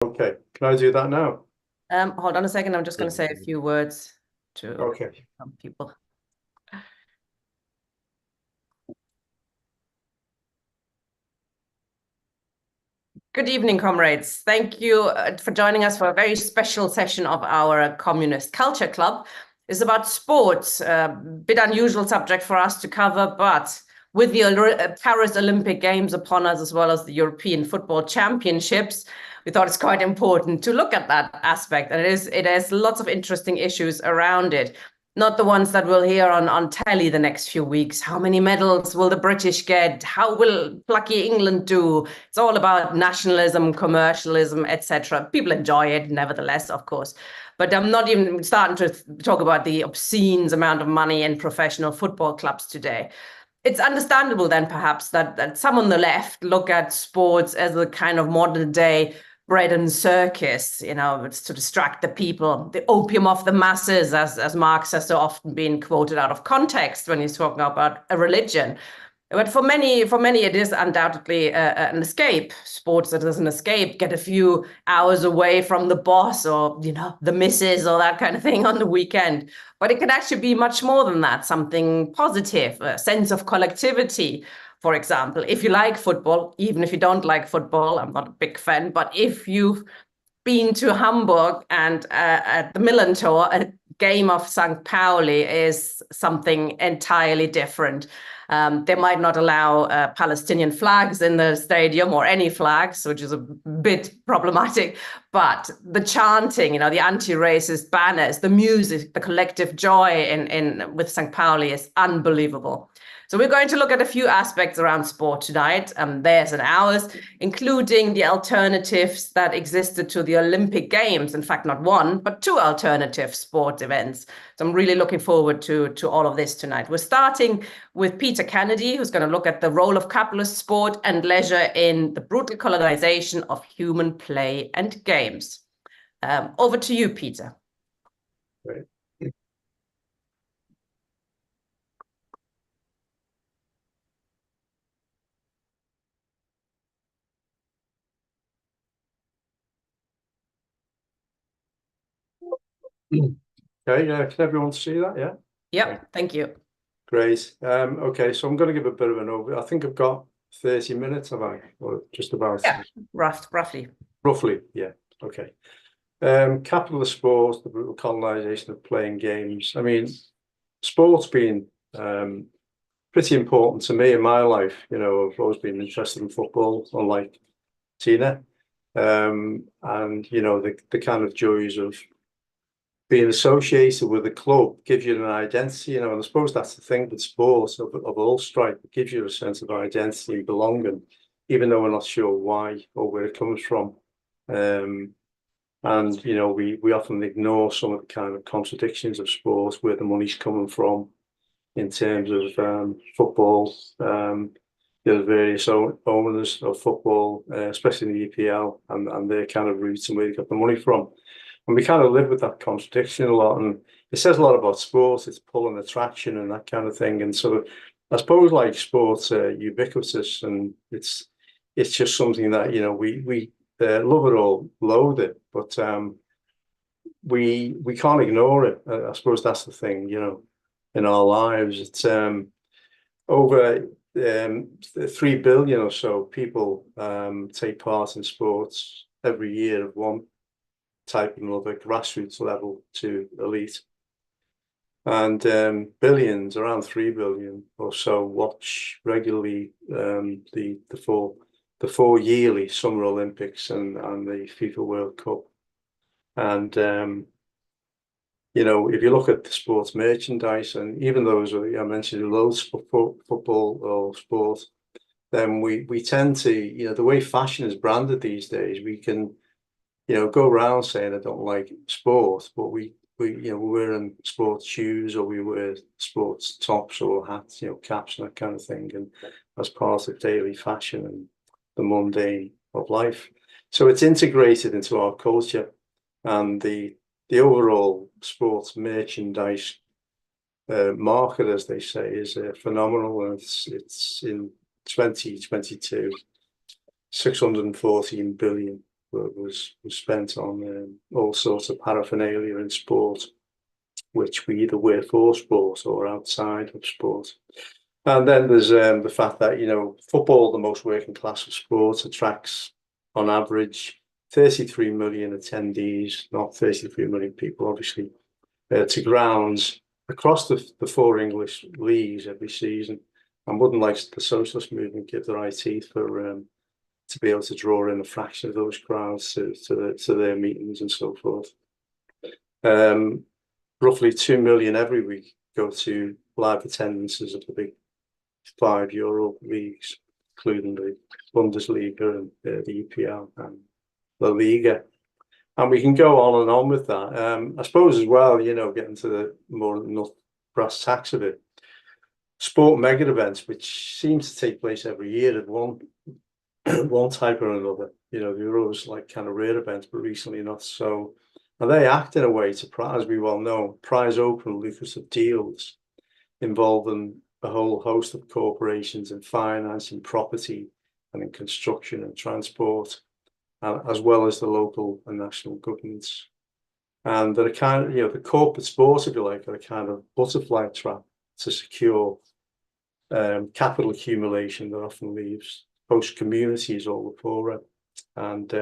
Okay, can I do that now? Hold on a second. I'm just going to say a few words to some people. Good evening, comrades. Thank you for joining us for a very special session of our Communist Culture Club. It's about sports, a bit unusual subject for us to cover, but with the Paris Olympic Games upon us, as well as the European Football Championships, we thought it's quite important to look at that aspect. And it has lots of interesting issues around it. Not the ones that we'll hear on telly the next few weeks. How many medals will the British get? How will plucky England do? It's all about nationalism, commercialism, etc. People enjoy it, nevertheless, of course. But I'm not even starting to talk about the obscene amount of money in professional football clubs today. It's understandable then, perhaps, that some on the left look at sports as a kind of modern day bread and circus, it's to distract the people, the opium of the masses, as Marx has so often been quoted out of context when he's talking about a religion. But for many, it is undoubtedly an escape. Sports that is an escape, get a few hours away from the boss or, the missus or that kind of thing on the weekend. But it can actually be much more than that, something positive, a sense of collectivity. For example, if you like football, even if you don't like football, I'm not a big fan, but if you've been to Hamburg and at the Millantor, a game of St. Pauli is something entirely different. They might not allow Palestinian flags in the stadium or any flags, which is a bit problematic. But the chanting, the anti-racist banners, the music, the collective joy with St. Pauli is unbelievable. So we're going to look at a few aspects around sport tonight, theirs and ours, including the alternatives that existed to the Olympic Games. In fact, not one, but two alternative sport events. So I'm really looking forward to all of this tonight. We're starting with Peter Kennedy, who's going to look at the role of capitalist sport and leisure in the brutal colonization of human play and games. Over to you, Peter. Great. Okay, can everyone see that? Yeah. Yep, okay. Thank you. Great. Okay, so I'm going to give a bit of an overview. I think I've got 30 minutes, have I? Or just about? Yeah, roughly. Roughly, yeah. Okay. Capitalist sport, the brutal colonization of playing games. I mean, sport's been pretty important to me in my life. I've always been interested in football, unlike Tina. And, the kind of joys of being associated with a club gives you an identity, and I suppose that's the thing with sports of all stripe. It gives you a sense of identity and belonging, even though we're not sure why or where it comes from. And we often ignore some of the kind of contradictions of sports, where the money's coming from in terms of football. The various owners of football, especially in the EPL, and their kind of roots and where they got the money from. And we kind of live with that contradiction a lot, and it says a lot about sports. It's pull and attraction and that kind of thing. And so I suppose like sports are ubiquitous, and it's just something that we love it or loathe it, but we can't ignore it. I suppose that's the thing, in our lives. It's over 3 billion or so people take part in sports every year of one type and another, grassroots level to elite. And billions, around 3 billion or so, watch regularly the four yearly Summer Olympics and the FIFA World Cup. And if you look at the sports merchandise, and even those I mentioned, loads for football or sport, then we tend to, the way fashion is branded these days, we can go around saying I don't like sport, but we're wearing sports shoes, or we wear sports tops or hats, caps and that kind of thing, and as part of daily fashion and the mundane of life. So it's integrated into our culture, and the overall sports merchandise market, as they say, is phenomenal. And it's in 2022, 614 billion was spent on all sorts of paraphernalia in sport, which we either wear for sport or outside of sport. And then there's the fact that, football, the most working class of sports, attracts on average 33 million attendees, not 33 million people, obviously, to grounds across the four English leagues every season. And wouldn't like the socialist movement give their eye teeth for to be able to draw in a fraction of those crowds to their meetings and so forth. Roughly 2 million every week go to live attendances of the big 5 Euro leagues, including the Bundesliga and the EPL and La Liga. And we can go on and on with that. I suppose as well, getting to the more brass tacks of it, sport mega events, which seems to take place every year at one type or another. The Euros like kind of rare events, but recently not so. And they act in a way to, as we well know, prize open lucrative deals involving a whole host of corporations in finance, in property, and in construction and transport, as well as the local and national governments. And that are kind of, the corporate sports, if you like, are a kind of butterfly trap to secure capital accumulation that often leaves host communities all the poorer. And,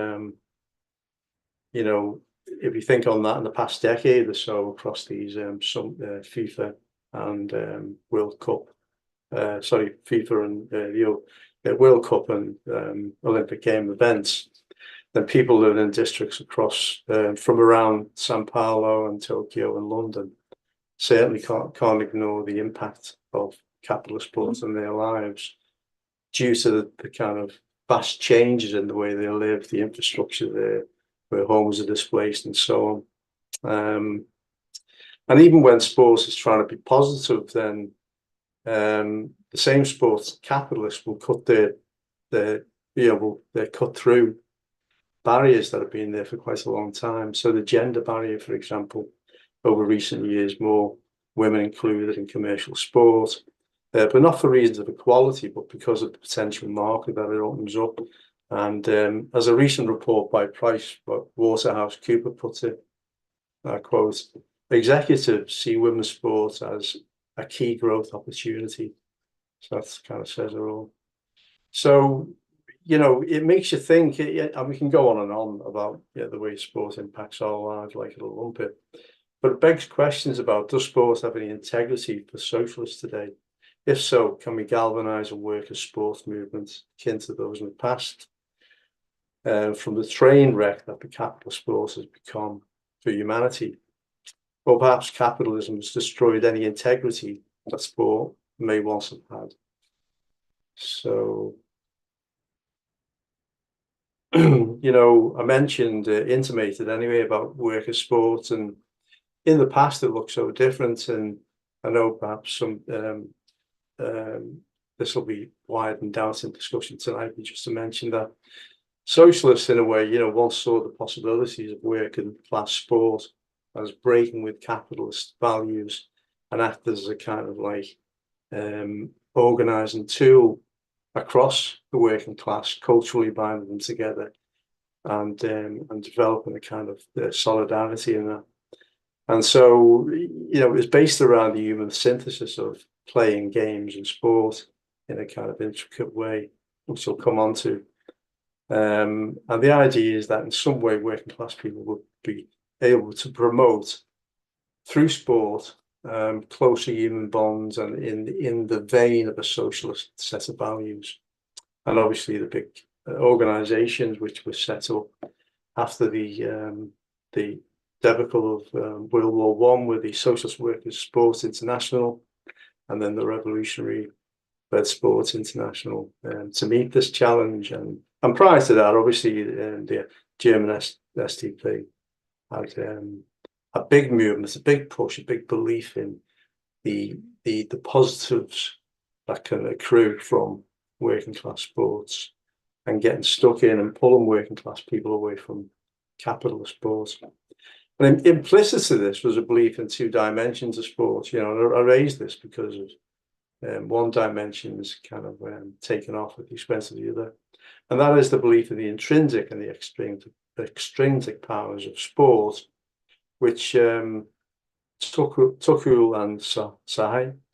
if you think on that in the past decade or so across these FIFA and World Cup, FIFA and the World Cup and Olympic game events, then people living in districts across from around Sao Paulo and Tokyo and London certainly can't ignore the impact of capitalist sports in their lives due to the kind of vast changes in the way they live, the infrastructure there, where homes are displaced and so on. And even when sports is trying to be positive, then the same sports capitalists will cut they'll cut through barriers that have been there for quite a long time. So the gender barrier, for example, over recent years, more women included in commercial sport, but not for reasons of equality, but because of the potential market that it opens up. And as a recent report by PricewaterhouseCoopers puts it, I quote, "Executives see women's sports as a key growth opportunity." So that kind of says it all. So, it makes you think, and we can go on and on about the way sport impacts our lives like a lumpet. But it begs questions about, does sport have any integrity for socialists today? If so, can we galvanise a workers' sports movement akin to those in the past? From the train wreck that the capitalist sport has become for humanity? Or perhaps capitalism has destroyed any integrity that sport may once have had. So, I mentioned, intimated anyway, about workers' sports, and in the past it looked so different. And I know perhaps some this will be widened out in discussion tonight, but just to mention that socialists, in a way, once saw the possibilities of working class sport as breaking with capitalist values and acted as a kind of like organising tool across the working class, culturally binding them together and developing a kind of solidarity in that. And so, it's based around the human synthesis of playing games and sport in a kind of intricate way, which we'll come on to. And the idea is that in some way working class people would be able to promote through sport closer human bonds and in the vein of a socialist set of values. And obviously the big organizations which were set up after the debacle of World War I with the Socialist Workers Sports International and then the Revolutionary Red Sports International to meet this challenge. And prior to that, obviously, the German SDP had a big movement, a big push, a big belief in the positives that can accrue from working class sports and getting stuck in and pulling working class people away from capitalist sports. And implicit to this was a belief in two dimensions of sports. I raised this because of one dimension is kind of taken off at the expense of the other. And that is the belief in the intrinsic and the extrinsic powers of sport, which Tuchel and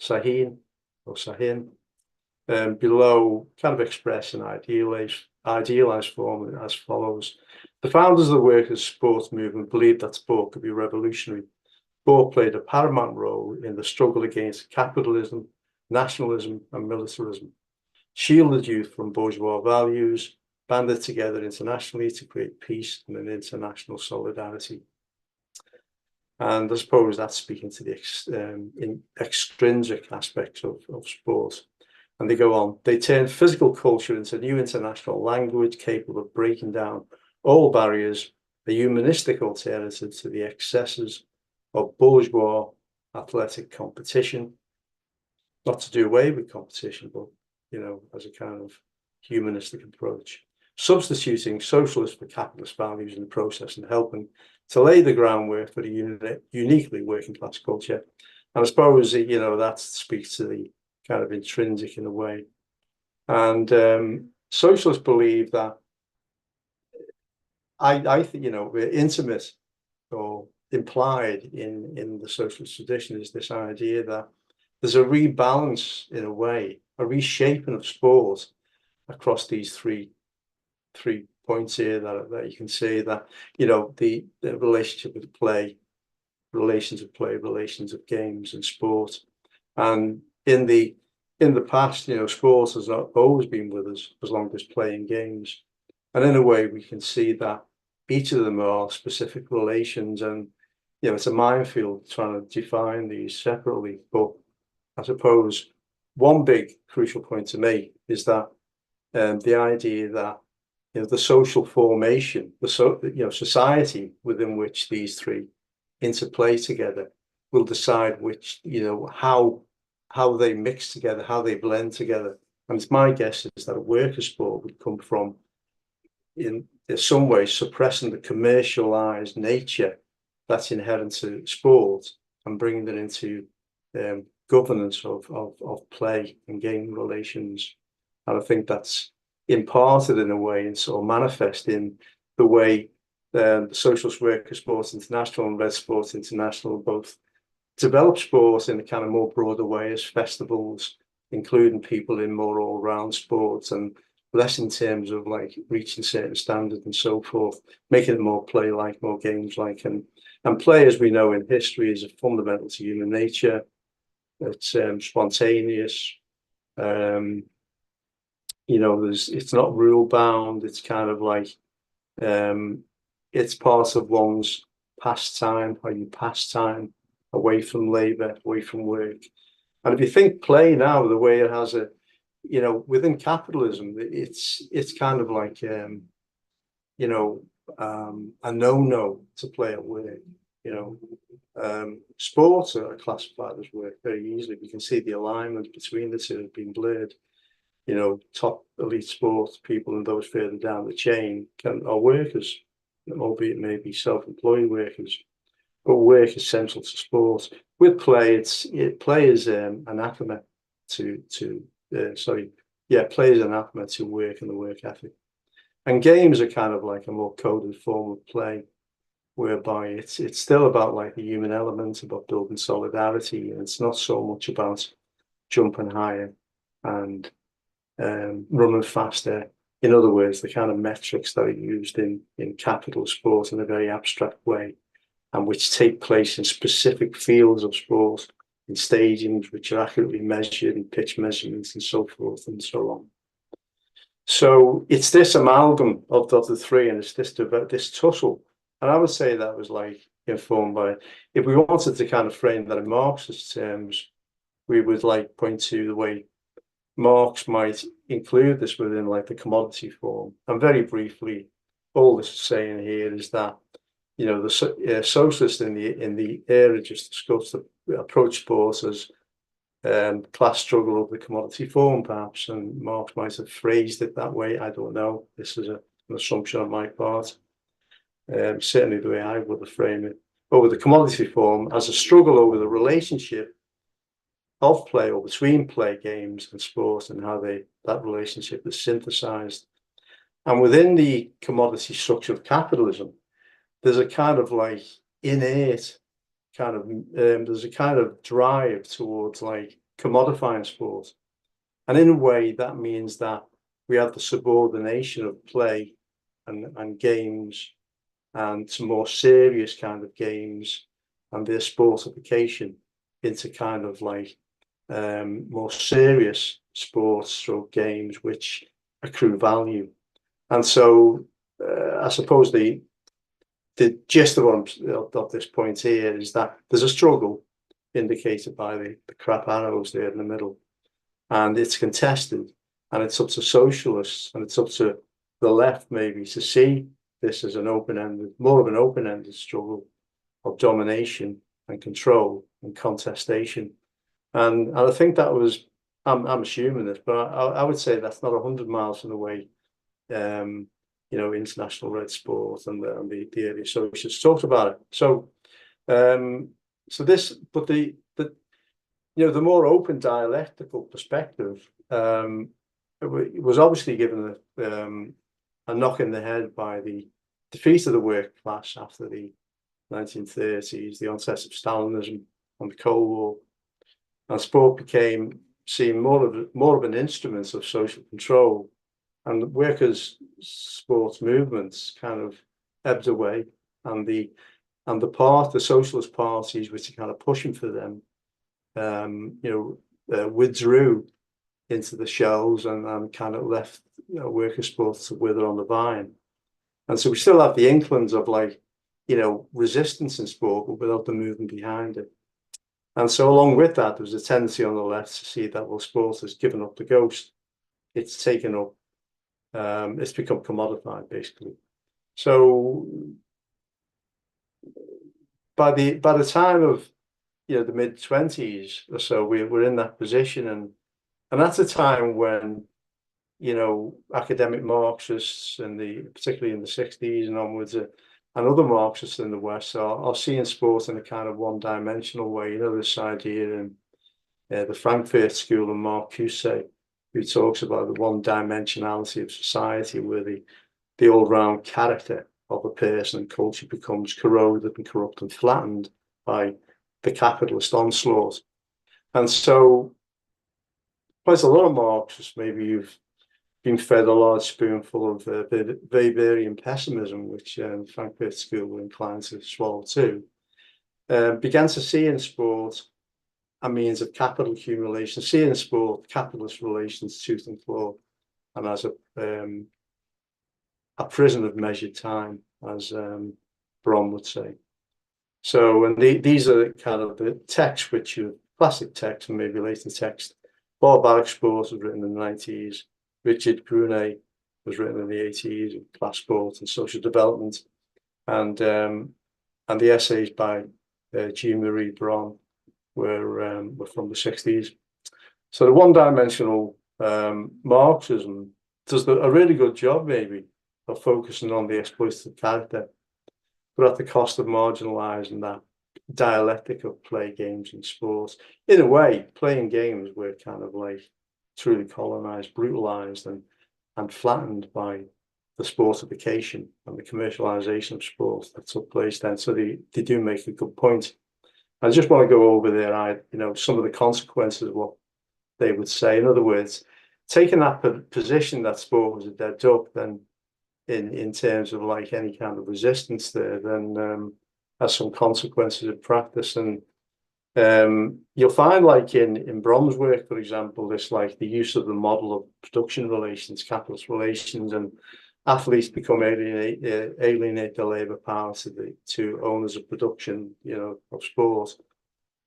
Sahin below kind of express an idealized form as follows. The founders of the workers' sports movement believed that sport could be revolutionary. Sport played a paramount role in the struggle against capitalism, nationalism, and militarism, shielded youth from bourgeois values, banded together internationally to create peace and an international solidarity. And I suppose that's speaking to the extrinsic aspects of sport. And they go on, they turn physical culture into a new international language capable of breaking down all barriers, a humanistic alternative to the excesses of bourgeois athletic competition. Not to do away with competition, but, you know, as a kind of humanistic approach, substituting socialist for capitalist values in the process and helping to lay the groundwork for a uniquely working class culture. And I suppose, you know, that speaks to the kind of intrinsic in a way. And socialists believe that, I think, you know, we're intimate or implied in the socialist tradition is this idea that there's a rebalance in a way, a reshaping of sport across these three points here that you can see that, you know, the relationship with play, relations of play, relations of games and sport. And in the past, you know, sport has not always been with us as long as playing games. And in a way, we can see that each of them are specific relations, and, you know, it's a minefield trying to define these separately. But I suppose one big crucial point to me is that the idea that, you know, the social formation, society within which these three interplay together will decide which, you know, how they mix together, how they blend together. And it's my guess is that a worker sport would come from, in some ways, suppressing the commercialized nature that's inherent to sport and bringing it into governance of play and game relations. And I think that's imparted in a way and sort of manifest in the way the Socialist Workers' Sports International and Red Sports International both develop sport in a kind of more broader way as festivals, including people in more all-round sports and less in terms of like reaching certain standards and so forth, making it more play-like, more games-like. And play, as we know in history, is fundamental to human nature. It's spontaneous. You know, it's not rule-bound. It's kind of like it's part of one's pastime, how you pass time away from labour, away from work. And if you think play now, the way it has a, you know, within capitalism, it's kind of like, you know, a no-no to play at work. You know, sports are classified as work very easily. We can see the alignment between the two have been blurred. You know, top elite sports people and those further down the chain are workers, albeit maybe self-employed workers. But work is central to sport. With play, play is anathema play is anathema to work and the work ethic. And games are kind of like a more coded form of play, whereby it's still about like the human element, about building solidarity, and it's not so much about jumping higher and running faster. In other words, the kind of metrics that are used in capital sport in a very abstract way, and which take place in specific fields of sport, in stadiums which are accurately measured, in pitch measurements and so forth and so on. So it's this amalgam of the three, and it's this tussle. And I would say that was like informed by, if we wanted to kind of frame that in Marxist terms, we would like point to the way Marx might include this within like the commodity form. And very briefly, all this is saying here is that, you know, the socialists in the era just discussed the approach sport as class struggle of the commodity form, perhaps, and Marx might have phrased it that way. I don't know. This is an assumption on my part. Certainly the way I would have framed it. But with the commodity form as a struggle over the relationship of play or between play, games and sport, and how that relationship is synthesized. And within the commodity structure of capitalism, there's a kind of like innate kind of there's a kind of drive towards like commodifying sport. And in a way, that means that we have the subordination of play and games and some more serious kind of games and their sportification into kind of like more serious sports or games which accrue value. And so I suppose the gist of this point here is that there's a struggle indicated by the crap arrows there in the middle, and it's contested, and it's up to socialists and it's up to the left maybe to see this as an more of an open-ended struggle of domination and control and contestation. And I think that was, I'm assuming this, but I would say that's not 100 miles from the way international red sport and the early socialists talked about it. So the more open dialectical perspective it was obviously given a knock in the head by the defeat of the working class after the 1930s, the onset of Stalinism and the Cold War, and sport became seen more of an instrument of social control, and workers' sports movements kind of ebbed away, and the socialist parties which are kind of pushing for them, withdrew into the shells and kind of left workers' sports to wither on the vine. And so we still have the inklings of resistance in sport, but without the movement behind it. And so along with that, there's a tendency on the left to see that, well, sport has given up the ghost. It's taken up, it's become commodified, basically. So by the time of the mid-20s or so, we're in that position, and that's a time when academic Marxists particularly in the 60s and onwards, and other Marxists in the West are seeing sport in a kind of one-dimensional way. This idea in the Frankfurt School and Marcuse, who talks about the one-dimensionality of society, where the all-round character of a person and culture becomes corroded and corrupt and flattened by the capitalist onslaught. And so quite a lot of Marxists, maybe you've been fed a large spoonful of Weberian pessimism, which Frankfurt School were inclined to swallow too, began to see in sport a means of capital accumulation, see in sport capitalist relations tooth and claw, and as a prison of measured time, as Brom would say. So, and these are kind of the texts which are classic texts and maybe later text. Barbaric Sport was written in the 90s. Richard Brunet was written in the 80s, Class Sport and Social Development, and the essays by Jean-Marie Bron were from the 60s. So the one-dimensional Marxism does a really good job, maybe, of focusing on the exploitative character, but at the cost of marginalising that dialectic of play, games and sports. In a way, playing games were kind of like truly colonized, brutalized and flattened by the sportification and the commercialization of sports that took place then. So they do make a good point. I just want to go over there, some of the consequences of what they would say. In other words, taking that position that sport was a dead duck, then in terms of like any kind of resistance there, then has some consequences in practice. And you'll find, like in Brom's work, for example, this like the use of the model of production relations, capitalist relations, and athletes become alienate the labour power to owners of production, of sport,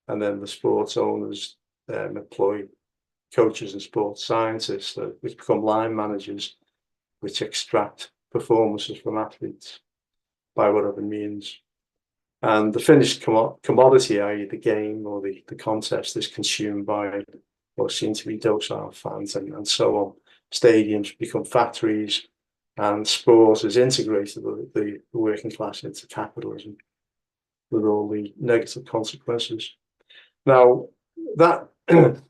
and then the sports owners employ coaches and sports scientists, which become line managers, which extract performances from athletes by whatever means. And the finished commodity, i.e. the game or the contest, is consumed by what seem to be docile fans and so on. Stadiums become factories, and sport is integrated with the working class into capitalism, with all the negative consequences. Now, that, in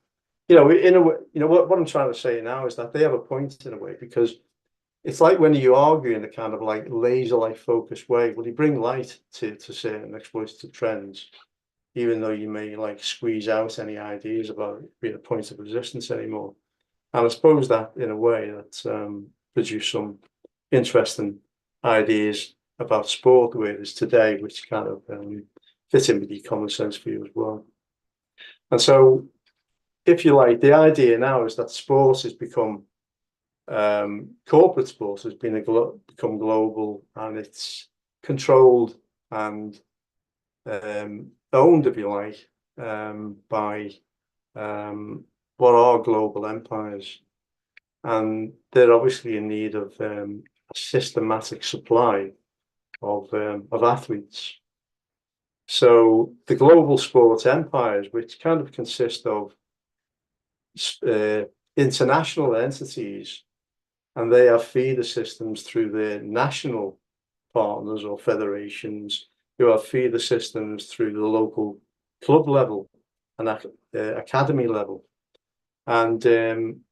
a way, what I'm trying to say now is that they have a point in a way, because it's like when you argue in a kind of like laser-like focused way, well, you bring light to certain exploitative trends, even though you may like squeeze out any ideas about it being a point of resistance anymore. And I suppose that in a way that produced some interesting ideas about sport the way it is today, which kind of fit in with your common sense view as well. And so, if you like, the idea now is that sports has become corporate sports has been become global, and it's controlled and owned, if you like, by what are global empires, and they're obviously in need of a systematic supply of athletes. So the global sports empires, which kind of consist of international entities, and they have feeder systems through their national partners or federations, who have feeder systems through the local club level and academy level. And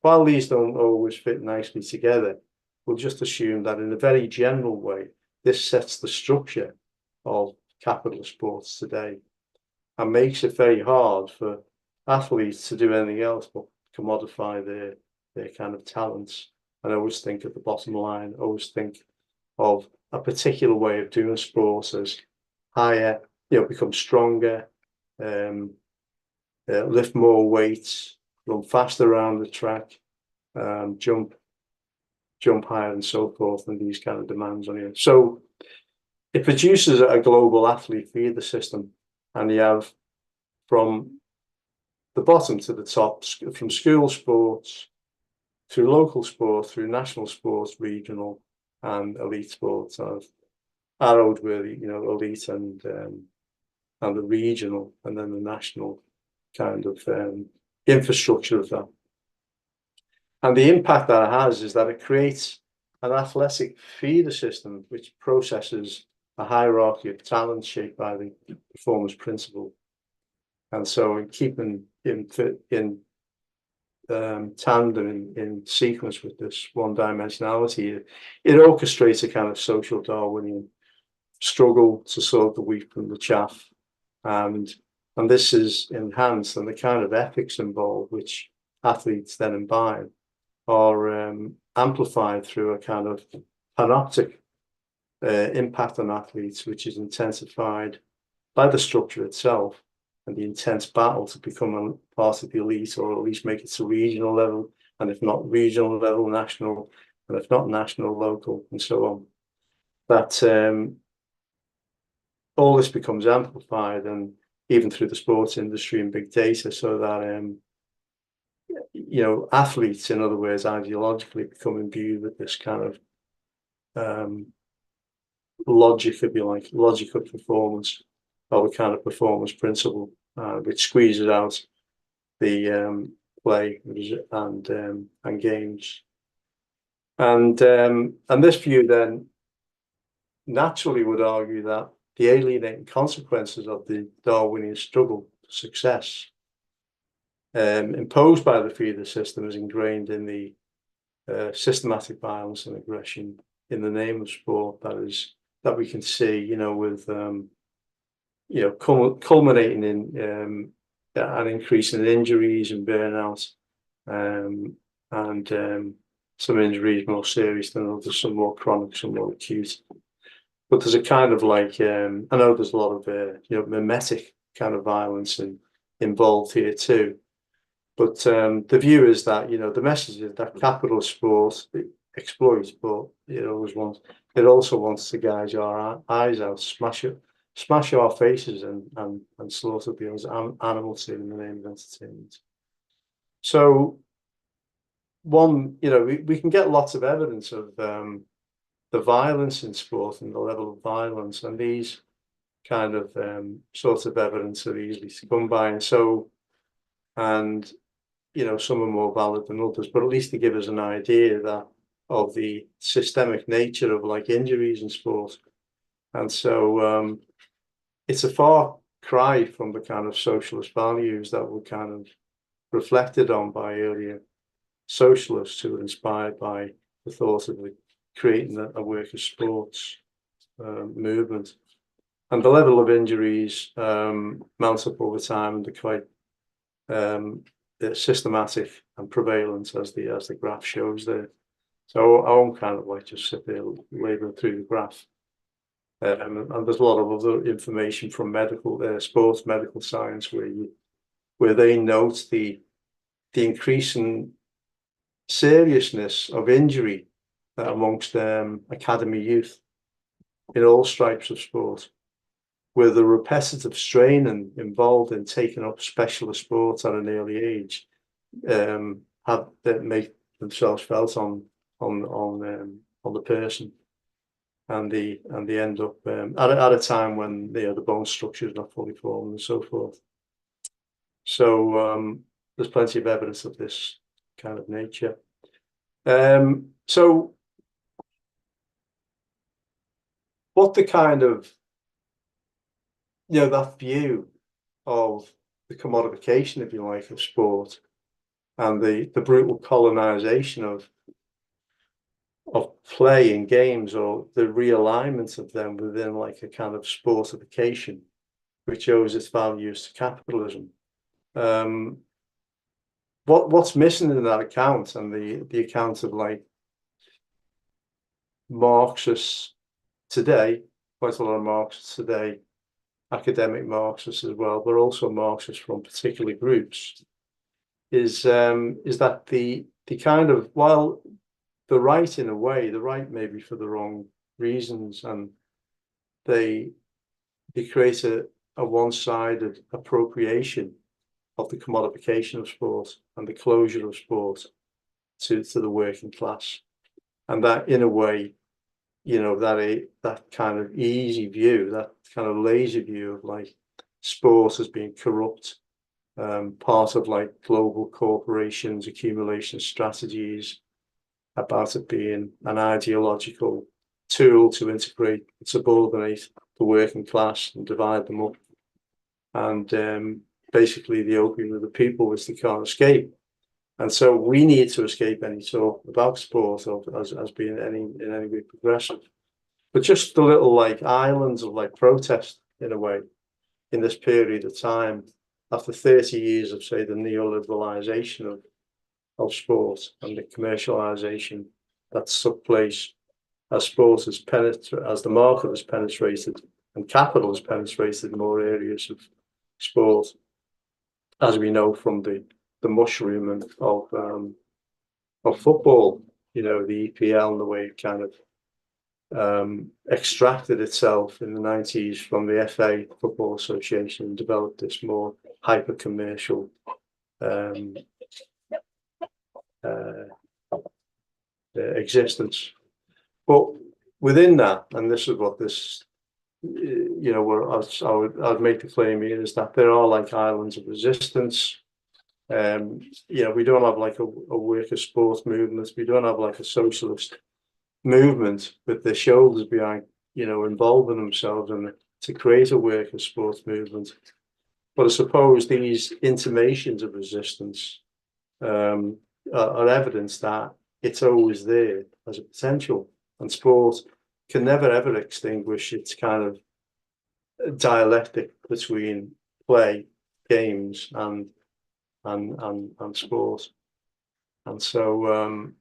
while these don't always fit nicely together, we'll just assume that in a very general way, this sets the structure of capitalist sports today and makes it very hard for athletes to do anything else but commodify their kind of talents. And I always think at the bottom line, I always think of a particular way of doing sports as higher, become stronger, lift more weights, run faster around the track, jump higher and so forth, and these kind of demands on you. So it produces a global athlete feeder system, and you have from the bottom to the top, from school sports through local sports, through national sports, regional and elite sports. I've arrowed with elite and the regional, and then the national kind of infrastructure of that. And the impact that it has is that it creates an athletic feeder system which processes a hierarchy of talent shaped by the performance principle. And so, in keeping in tandem, in sequence with this one-dimensionality, it orchestrates a kind of social Darwinian struggle to sort the wheat from the chaff, and this is enhanced, and the kind of ethics involved, which athletes then imbibe, are amplified through a kind of panoptic impact on athletes, which is intensified by the structure itself and the intense battle to become a part of the elite, or at least make it to regional level, and if not regional level, national, and if not national, local, and so on. That all this becomes amplified, and even through the sports industry and big data, so that athletes, in other words, ideologically become imbued with this kind of logic, if you like, logic of performance, or a kind of performance principle, which squeezes out the play and games. And this view then naturally would argue that the alienating consequences of the Darwinian struggle for success imposed by the feeder system is ingrained in the systematic violence and aggression in the name of sport that we can see, with culminating in an increase in injuries and burnout, and some injuries more serious than others, some more chronic, some more acute. But there's a kind of like, I know there's a lot of mimetic kind of violence involved here too. But the view is that the message is that capitalist sport exploits, but it also wants to gouge our eyes out, smash our faces, and slaughter the animals in the name of entertainment. So we can get lots of evidence of the violence in sport and the level of violence, and these kind of sorts of evidence are easily to come by, and some are more valid than others, but at least to give us an idea of the systemic nature of like injuries in sport. And so it's a far cry from the kind of socialist values that were kind of reflected on by earlier socialists who were inspired by the thought of the creating a workers' sports movement. And the level of injuries mounts up over time, and they're quite systematic and prevalent, as the graph shows there. So I won't kind of like just sit there laboring through the graph. And there's a lot of other information from sports medical science where they note the increasing seriousness of injury amongst academy youth in all stripes of sport, where the repetitive straining involved in taking up specialist sports at an early age that make themselves felt on the person, and they end up at a time when the bone structure is not fully formed and so forth. So there's plenty of evidence of this kind of nature. So what the kind of, that view of the commodification, if you like, of sport, and the brutal colonization of play in games, or the realignment of them within like a kind of sportification, which owes its values to capitalism. What's missing in that account, and the account of like Marxists today, quite a lot of Marxists today, academic Marxists as well, but also Marxists from particular groups, is that the kind of, while the right, in a way, the right maybe for the wrong reasons, and they create a one-sided appropriation of the commodification of sport and the closure of sport to the working class, and that, in a way, that kind of easy view, that kind of lazy view of like sport as being corrupt, part of like global corporations' accumulation strategies, about it being an ideological tool to integrate, subordinate the working class and divide them up. And basically the opium of the people, which they can't escape. And so we need to escape any talk about sport as being in any way progressive. But just the little like islands of like protest, in a way, in this period of time, after 30 years of, say, the neoliberalization of sport and the commercialization that's took place as sport has penetrated, as the market has penetrated and capital has penetrated more areas of sport, as we know from the mushroom of football, the EPL, and the way it kind of extracted itself in the 90s from the FA Football Association and developed this more hyper commercial existence. But within that, and this is what this, I'd make the claim here, is that there are like islands of resistance. We don't have like a worker sports movement. We don't have like a socialist movement with their shoulders behind, involving themselves in to create a worker sports movement. But I suppose these intimations of resistance are evidence that it's always there as a potential, and sport can never ever extinguish its kind of dialectic between play, games, and sport. And so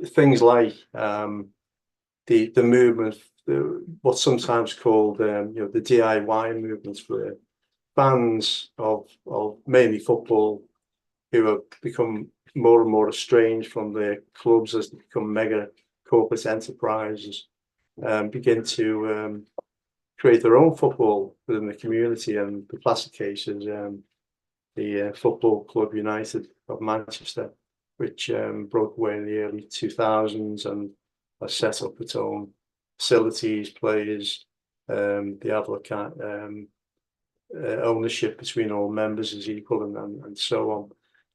things like the movement, what's sometimes called the DIY movements, where fans of mainly football, who have become more and more estranged from their clubs as they become mega corporate enterprises, begin to create their own football within the community. And the classic case is the Football Club United of Manchester, which broke away in the early 2000s and has set up its own facilities, players. The Adler ownership between all members is equal, and so on.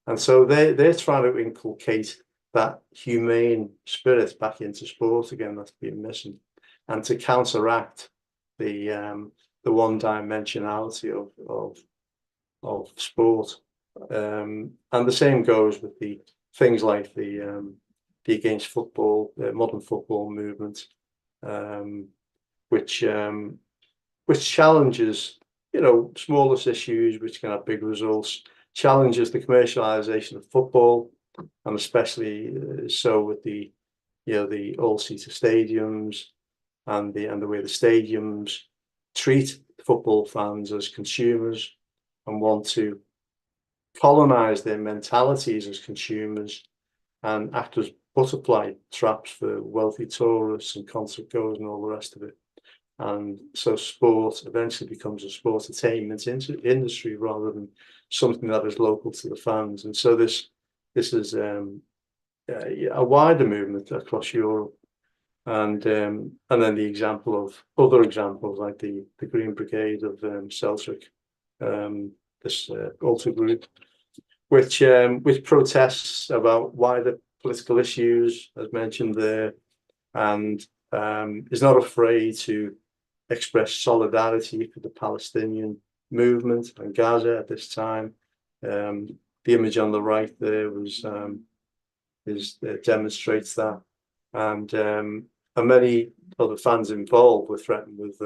And so they're trying to inculcate that humane spirit back into sport again that's been missing, and to counteract the one-dimensionality of sport. And the same goes with the things like the the Against Football, Modern Football movement, which challenges, smallest issues, which can have big results, challenges the commercialization of football, and especially so with the all-seater stadiums and the way the stadiums treat football fans as consumers and want to colonize their mentalities as consumers and act as butterfly traps for wealthy tourists and concert goers and all the rest of it. And so sport eventually becomes a sport attainment industry rather than something that is local to the fans. And so this is a wider movement across Europe. And then the other examples like the Green Brigade of Celtic, this altar group, which protests about wider political issues, as mentioned there, and is not afraid to express solidarity for the Palestinian movement and Gaza at this time. The image on the right there demonstrates that, and many other fans involved were threatened with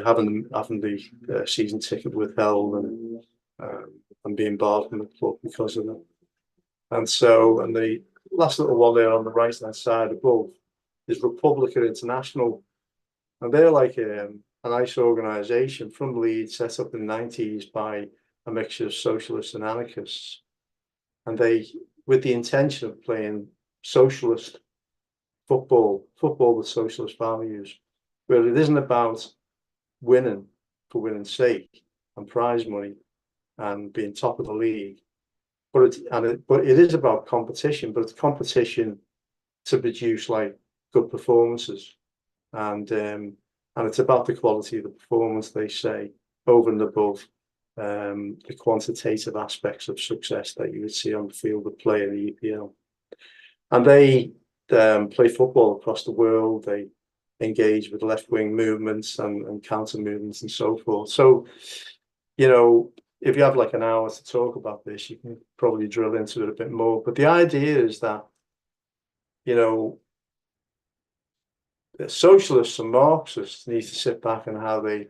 having the season ticket withheld and being barred from the club because of that. And the last little one there on the right hand side above is Republica International, and they're like a nice organisation from Leeds, set up in the 90s by a mixture of socialists and anarchists, and they, with the intention of playing socialist football with socialist values, where it isn't about winning for winning's sake and prize money and being top of the league, but it is about competition, but it's competition to produce like good performances, and it's about the quality of the performance, they say, over and above the quantitative aspects of success that you would see on the field of play in the EPL. And they play football across the world. They engage with left-wing movements and counter movements and so forth. So, if you have like an hour to talk about this, you can probably drill into it a bit more. But the idea is that, the socialists and Marxists need to sit back and how they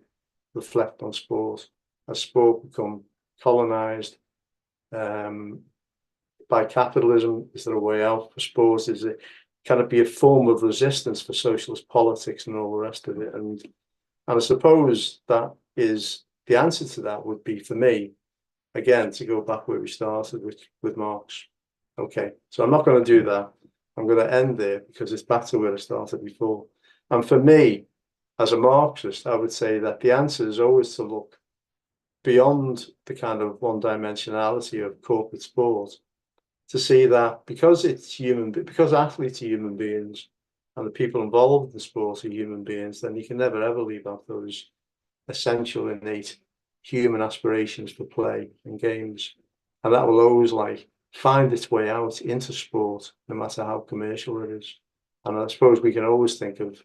reflect on sport as sport become colonized by capitalism. Is there a way out for sports? Can it be a form of resistance for socialist politics and all the rest of it? And I suppose that is the answer to that would be, for me, again, to go back where we started with Marx. Okay, so I'm not going to do that. I'm going to end there because it's back to where I started before. And for me, as a Marxist, I would say that the answer is always to look beyond the kind of one-dimensionality of corporate sport, to see that because athletes are human beings and the people involved in sport are human beings, then you can never ever leave out those essential innate human aspirations for play and games, and that will always find its way out into sport, no matter how commercial it is. And I suppose we can always think of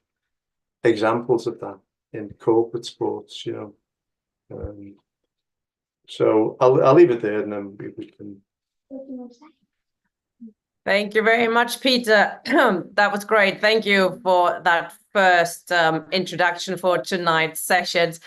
examples of that in corporate sports, so I'll leave it there, and then we can. Thank you very much, Peter. That was great. Thank you for that first introduction for tonight's sessions.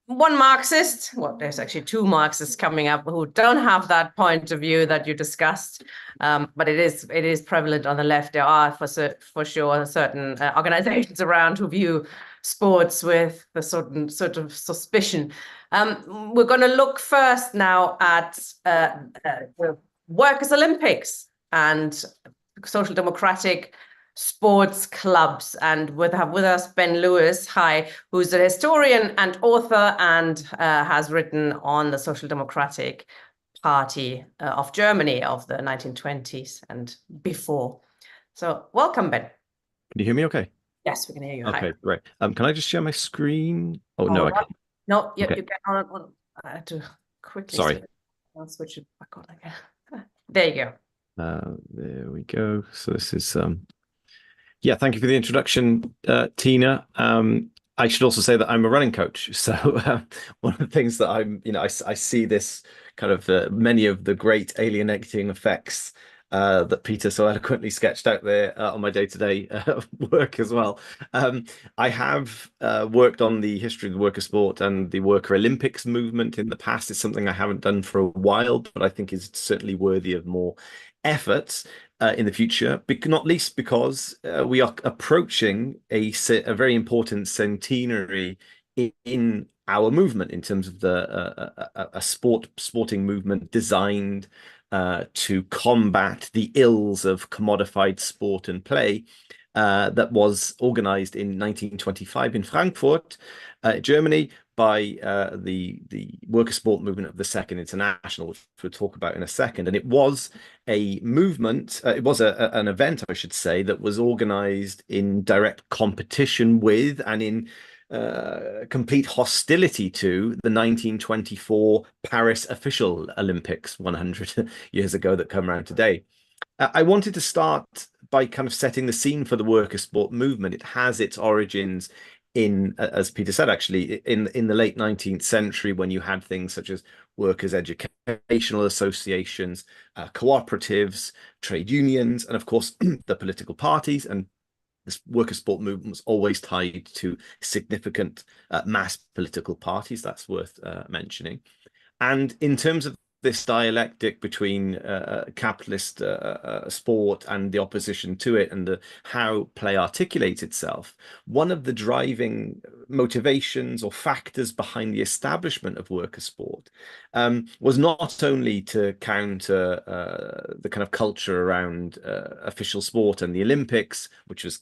One Marxist, well, there's actually two Marxists coming up who don't have that point of view that you discussed, but it is prevalent on the left. There are for sure certain organizations around who view sports with a certain sort of suspicion. We're going to look first now at the Workers' Olympics and social democratic sports clubs, and we have with us Ben Lewis, who's a historian and author, and has written on the Social Democratic Party of Germany of the 1920s and before. So welcome, Ben. Can you hear me okay? Yes, we can hear you. Okay, Hi. great. Can I just share my screen? Oh, no, I can't. No, you Okay. can. I had to quickly. Sorry. I'll switch it back on again. There you go. There we go. So this is yeah, thank you for the introduction, Tina. I should also say that I'm a running coach. So one of the things that I see this kind of many of the great alienating effects that Peter so eloquently sketched out there on my day-to-day work as well. I have worked on the history of the worker sport and the worker Olympics movement in the past. It's something I haven't done for a while, but I think is certainly worthy of more efforts in the future, not least because we are approaching a very important centenary in our movement in terms of a sporting movement designed to combat the ills of commodified sport and play that was organized in 1925 in Frankfurt, Germany, by the worker sport movement of the Second International, which we'll talk about in a second. And it was a movement, it was an event, I should say, that was organized in direct competition with and in complete hostility to the 1924 Paris official Olympics 100 years ago that come around today. I wanted to start by kind of setting the scene for the worker sport movement. It has its origins in, as Peter said, actually, in the late 19th century, when you had things such as workers' educational associations, cooperatives, trade unions, and of course, the political parties. And this worker sport movement was always tied to significant mass political parties. That's worth mentioning. And in terms of this dialectic between capitalist sport and the opposition to it, and how play articulates itself, one of the driving motivations or factors behind the establishment of worker sport was not only to counter the kind of culture around official sport and the Olympics, which was,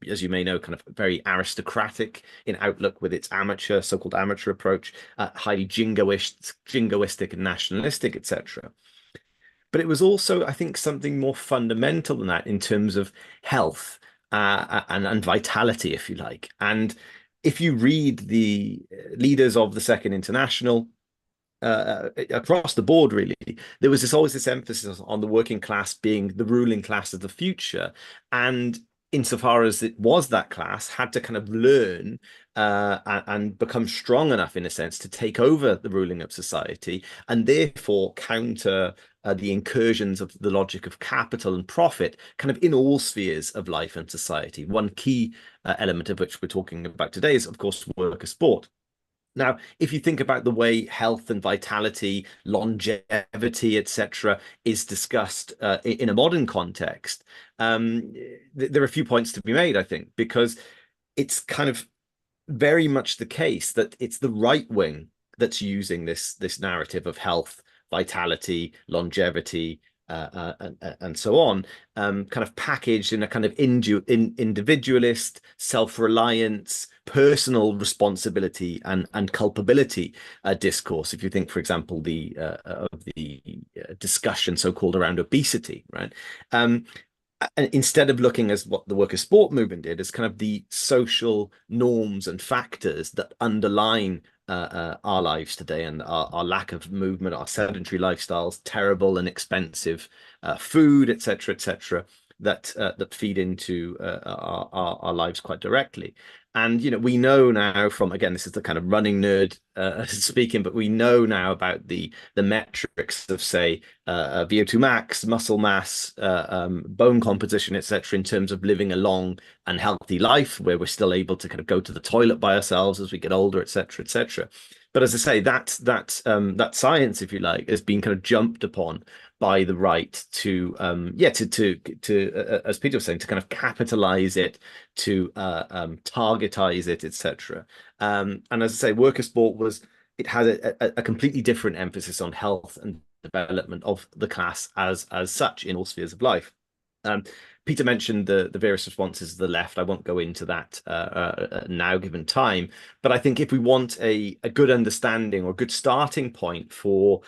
as you may know, kind of very aristocratic in outlook with its so-called amateur approach, highly jingoistic and nationalistic, etc. But it was also, I think, something more fundamental than that in terms of health and vitality, if you like. And if you read the leaders of the Second International, across the board, really, there was always this emphasis on the working class being the ruling class of the future. And insofar as it was that class, had to kind of learn and become strong enough, in a sense, to take over the ruling of society, and therefore counter the incursions of the logic of capital and profit kind of in all spheres of life and society. One key element of which we're talking about today is, of course, worker sport. Now, if you think about the way health and vitality, longevity, etc., is discussed in a modern context, there are a few points to be made, I think, because it's kind of very much the case that it's the right wing that's using this narrative of health, vitality, longevity, and so on, kind of packaged in a kind of individualist, self-reliance, personal responsibility and culpability discourse. If you think, for example, of the discussion so-called around obesity, right? And instead of looking as what the worker sport movement did, as kind of the social norms and factors that underline our lives today, and our lack of movement, our sedentary lifestyles, terrible and expensive food, etc., that feed into our lives quite directly. And we know now from, again, this is the kind of running nerd speaking, but we know now about the metrics of, say, VO2 max, muscle mass, bone composition, etc., in terms of living a long and healthy life, where we're still able to kind of go to the toilet by ourselves as we get older, etc., etc. But as I say, that science, if you like, has been kind of jumped upon by the right to as Peter was saying, to kind of capitalize it, to targetize it, etc. And as I say, worker sport had a completely different emphasis on health and development of the class as such in all spheres of life. Peter mentioned the various responses of the left. I won't go into that now, given time. But I think if we want a good understanding or a good starting point for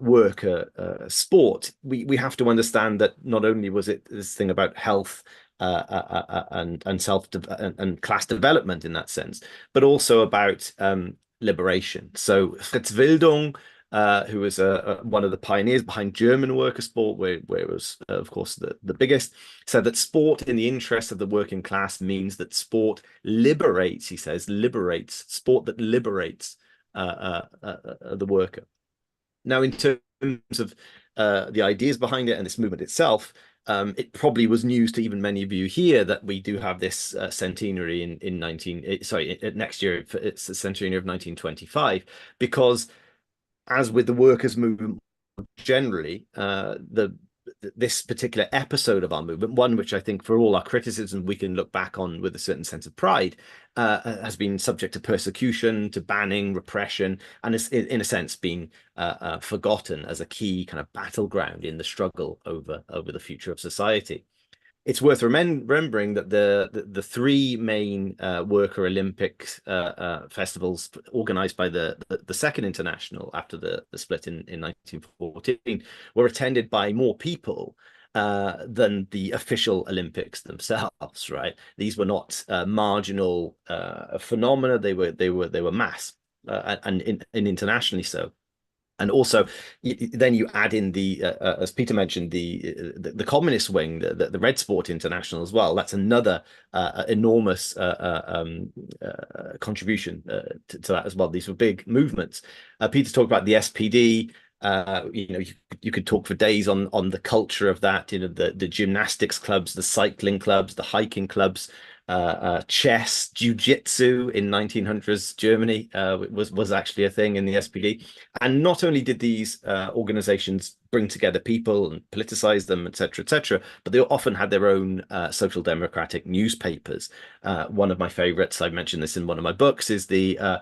worker sport, we have to understand that not only was it this thing about health and class development in that sense, but also about liberation. So Fritz Wildung, who was one of the pioneers behind German worker sport, where it was, of course, the biggest, said that sport in the interest of the working class means that sport liberates, he says, sport that liberates the worker. Now, in terms of the ideas behind it and this movement itself, it probably was news to even many of you here that we do have this centenary next year. It's the centenary of 1925, because as with the workers' movement generally, this particular episode of our movement, one which I think for all our criticism we can look back on with a certain sense of pride, has been subject to persecution, to banning, repression, and is in a sense been forgotten as a key kind of battleground in the struggle over the future of society. It's worth remembering that the three main worker Olympics festivals organized by the Second International after the split in 1914 were attended by more people than the official Olympics themselves, right? These were not marginal phenomena. They were mass and internationally so. And also, then you add in the, as Peter mentioned, the communist wing, the Red Sport International as well. That's another enormous contribution to that as well. These were big movements. Peter talked about the SPD. You could talk for days on the culture of that. The gymnastics clubs, the cycling clubs, the hiking clubs. Chess, jiu-jitsu in 1900s Germany was actually a thing in the SPD. And not only did these organizations bring together people and politicize them, etc., but they often had their own social democratic newspapers. One of my favorites, I mentioned this in one of my books, is the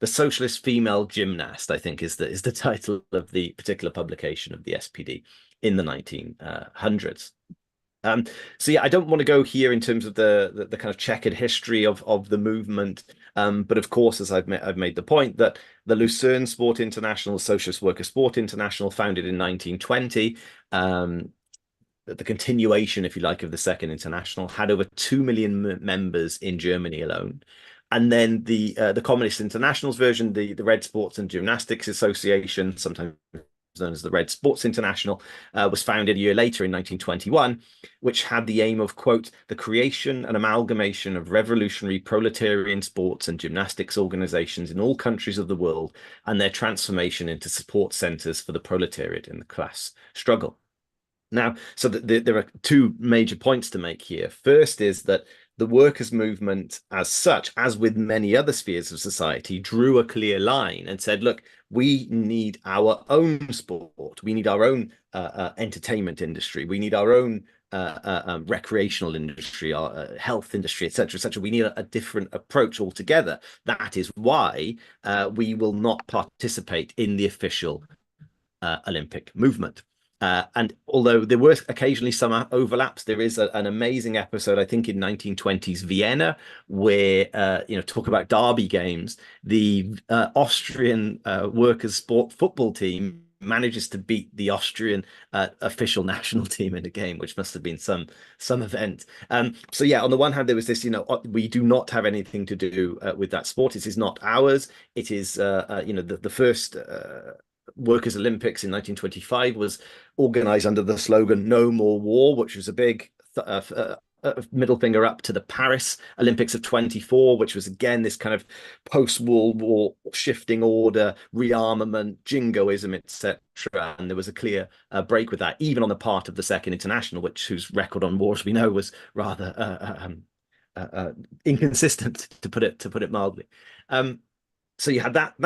Socialist Female Gymnast, I think is the title of the particular publication of the SPD in the 1900s. So yeah, I don't want to go here in terms of the kind of checkered history of the movement, but of course, as I've made the point that the Lucerne Sport International, Socialist Worker Sport International, founded in 1920, the continuation, if you like, of the Second International, had over 2 million members in Germany alone. And then the Communist International's version, the Red Sports and Gymnastics Association, sometimes known as the Red Sports International, was founded a year later in 1921, which had the aim of, quote, the creation and amalgamation of revolutionary proletarian sports and gymnastics organizations in all countries of the world and their transformation into support centers for the proletariat in the class struggle. Now, so there are two major points to make here. First is that the workers' movement as such, as with many other spheres of society, drew a clear line and said, look, we need our own sport. We need our own entertainment industry. We need our own recreational industry, our health industry, etc., etc. We need a different approach altogether. That is why we will not participate in the official Olympic movement. And although there were occasionally some overlaps, there is an amazing episode, I think in 1920s Vienna, where, talk about derby games, the Austrian workers' sport football team manages to beat the Austrian official national team in a game, which must have been some event. So yeah, on the one hand, there was this, we do not have anything to do with that sport. It is not ours. It is, the first Workers' Olympics in 1925 was organized under the slogan "No More War," which was a big middle finger up to the Paris Olympics of 24, which was again this kind of post-World War shifting order, rearmament, jingoism, etc. And there was a clear break with that, even on the part of the Second International, whose record on war, as we know, was rather inconsistent, to put it mildly. So you had that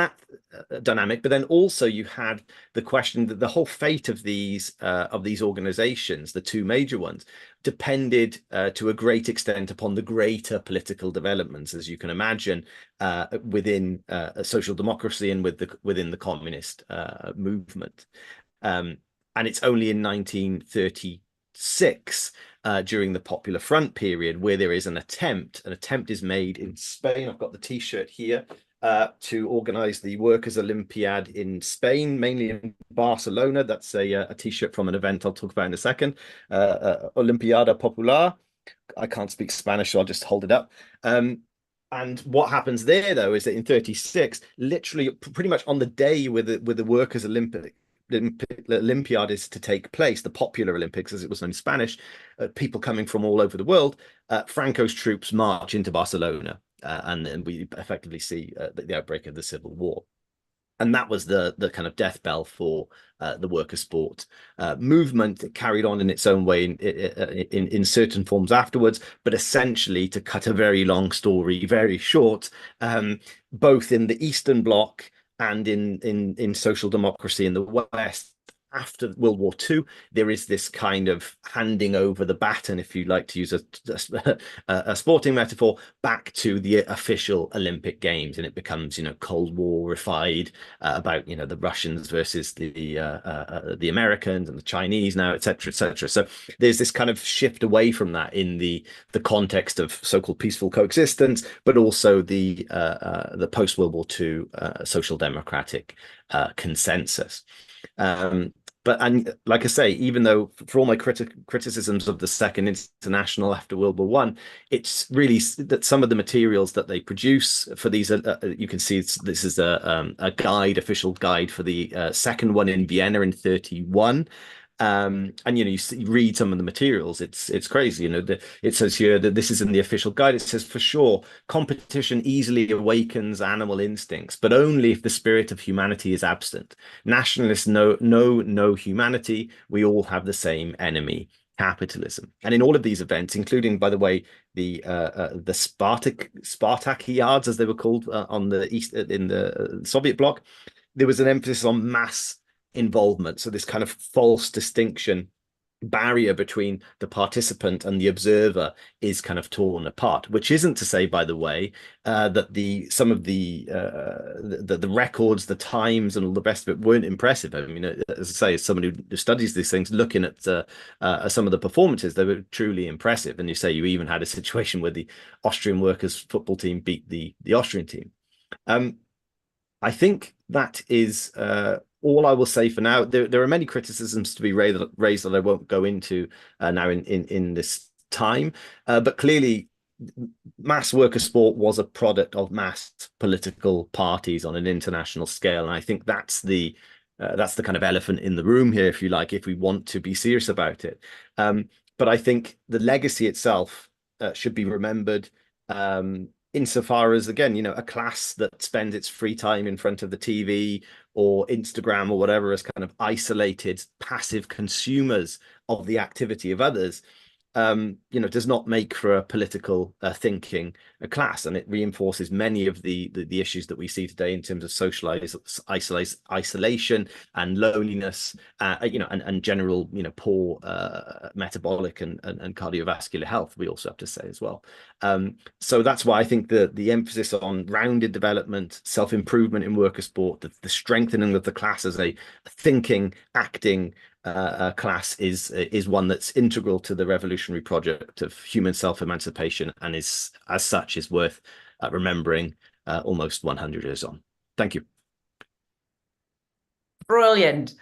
dynamic, but then also you had the question that the whole fate of these organizations, the two major ones, depended to a great extent upon the greater political developments, as you can imagine, within social democracy and within the communist movement. And it's only in 1936, during the Popular Front period, where there is an attempt is made in Spain. I've got the T-shirt here. To organize the Workers' Olympiad in Spain, mainly in Barcelona. That's a T-shirt from an event I'll talk about in a second. Olimpiada Popular. I can't speak Spanish, so I'll just hold it up. And what happens there, though, is that in 36, literally pretty much on the day with the Workers' Olympiad is to take place, the Popular Olympics, as it was known in Spanish, people coming from all over the world, Franco's troops march into Barcelona. And then we effectively see the outbreak of the Civil War. And that was the kind of death bell for the worker sport movement. It carried on in its own way in certain forms afterwards, but essentially, to cut a very long story very short, both in the Eastern Bloc and in social democracy in the West, after World War II, there is this kind of handing over the baton, if you like to use a sporting metaphor, back to the official Olympic Games, and it becomes, Cold War-ified about, the Russians versus the Americans and the Chinese now, etc., etc. So there's this kind of shift away from that in the context of so-called peaceful coexistence, but also the post-World War II social democratic consensus. And like I say, even though for all my criticisms of the Second International after World War One, it's really that some of the materials that they produce for these, you can see this is a official guide for the second one in Vienna in 1931. And you read some of the materials, it's crazy. It says here that this is in the official guide. It says, for sure, competition easily awakens animal instincts, but only if the spirit of humanity is absent. Nationalists know no humanity. We all have the same enemy, capitalism. And in all of these events, including, by the way, the Spartakiads, as they were called on the east in the Soviet bloc, there was an emphasis on mass involvement. So this kind of false distinction barrier between the participant and the observer is kind of torn apart, which isn't to say, by the way, that some of the records, the times and all the rest of it weren't impressive. I mean, as I say, as somebody who studies these things, looking at some of the performances, they were truly impressive. And you say you even had a situation where the Austrian workers football team beat the Austrian team. I think that is all I will say for now. There are many criticisms to be raised that I won't go into now in this time. But clearly, mass worker sport was a product of mass political parties on an international scale, and I think that's the kind of elephant in the room here, if you like, if we want to be serious about it. But I think the legacy itself should be remembered. Insofar as, again, a class that spends its free time in front of the TV or Instagram or whatever as kind of isolated, passive consumers of the activity of others, does not make for a political thinking class, and it reinforces many of the issues that we see today in terms of social isolation and loneliness, and general, poor metabolic and cardiovascular health. We also have to say as well. So that's why I think the emphasis on rounded development, self-improvement in worker sport, the strengthening of the class as a thinking, acting class is one that's integral to the revolutionary project of human self-emancipation, and is, as such, is worth remembering almost 100 years on. Thank you. Brilliant.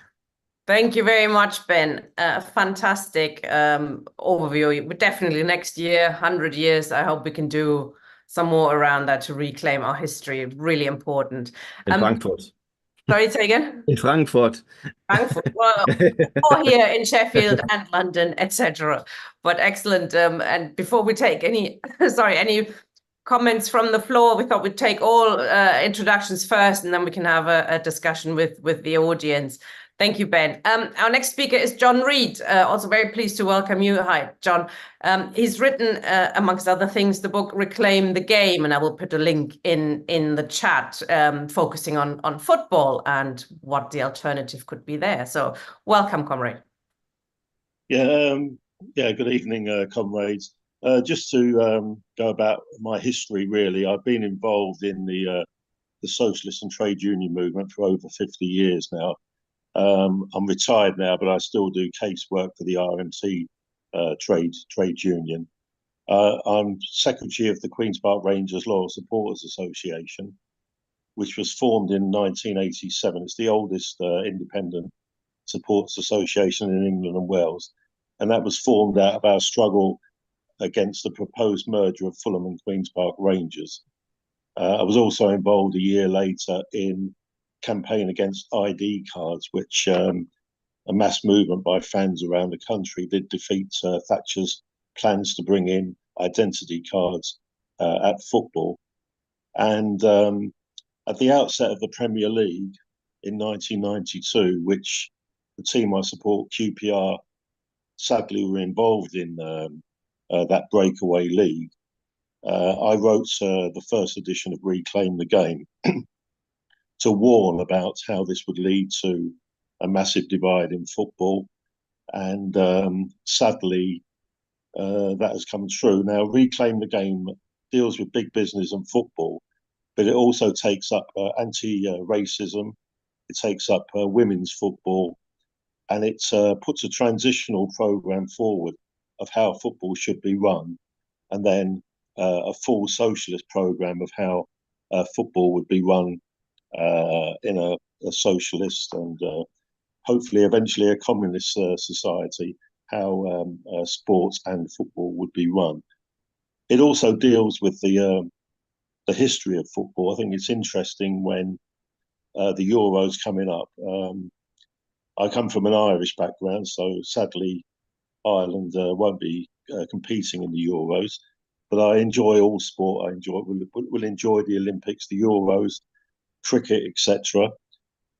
Thank you very much, Ben. Fantastic overview. Definitely next year, 100 years, I hope we can do some more around that to reclaim our history. Really important. In Frankfurt. Sorry, say again? In Frankfurt. Frankfurt, well, or here in Sheffield and London, etc. But excellent. And before we take any comments from the floor, we thought we'd take all introductions first, and then we can have a discussion with the audience. Thank you, Ben. Our next speaker is John Reid. Also very pleased to welcome you. Hi, John. He's written, amongst other things, the book Reclaim the Game, and I will put a link in the chat, focusing on football and what the alternative could be there. So welcome, comrade. Yeah, good evening, comrades. Just to go about my history, really, I've been involved in the socialist and trade union movement for over 50 years now. I'm retired now, but I still do casework for the RMT trade union. I'm secretary of the Queen's Park Rangers Loyal Supporters Association, which was formed in 1987. It's the oldest independent supporters association in England and Wales, and that was formed out of our struggle against the proposed merger of Fulham and Queen's Park Rangers. I was also involved a year later in campaign against ID cards, which a mass movement by fans around the country did defeat Thatcher's plans to bring in identity cards at football. And at the outset of the Premier League, in 1992, which the team I support, QPR, sadly were involved in that breakaway league. I wrote the first edition of Reclaim the Game to warn about how this would lead to a massive divide in football. And sadly, that has come true. Now, Reclaim the Game deals with big business and football, but it also takes up anti-racism, it takes up women's football, and it puts a transitional program forward of how football should be run, and then a full socialist program of how football would be run in a socialist and hopefully eventually a communist society, how sports and football would be run. It also deals with the history of football. I think it's interesting when the Euros coming up. I come from an Irish background, so sadly Ireland won't be competing in the Euros. But I enjoy all sport. Will enjoy the Olympics, the Euros, cricket, etc.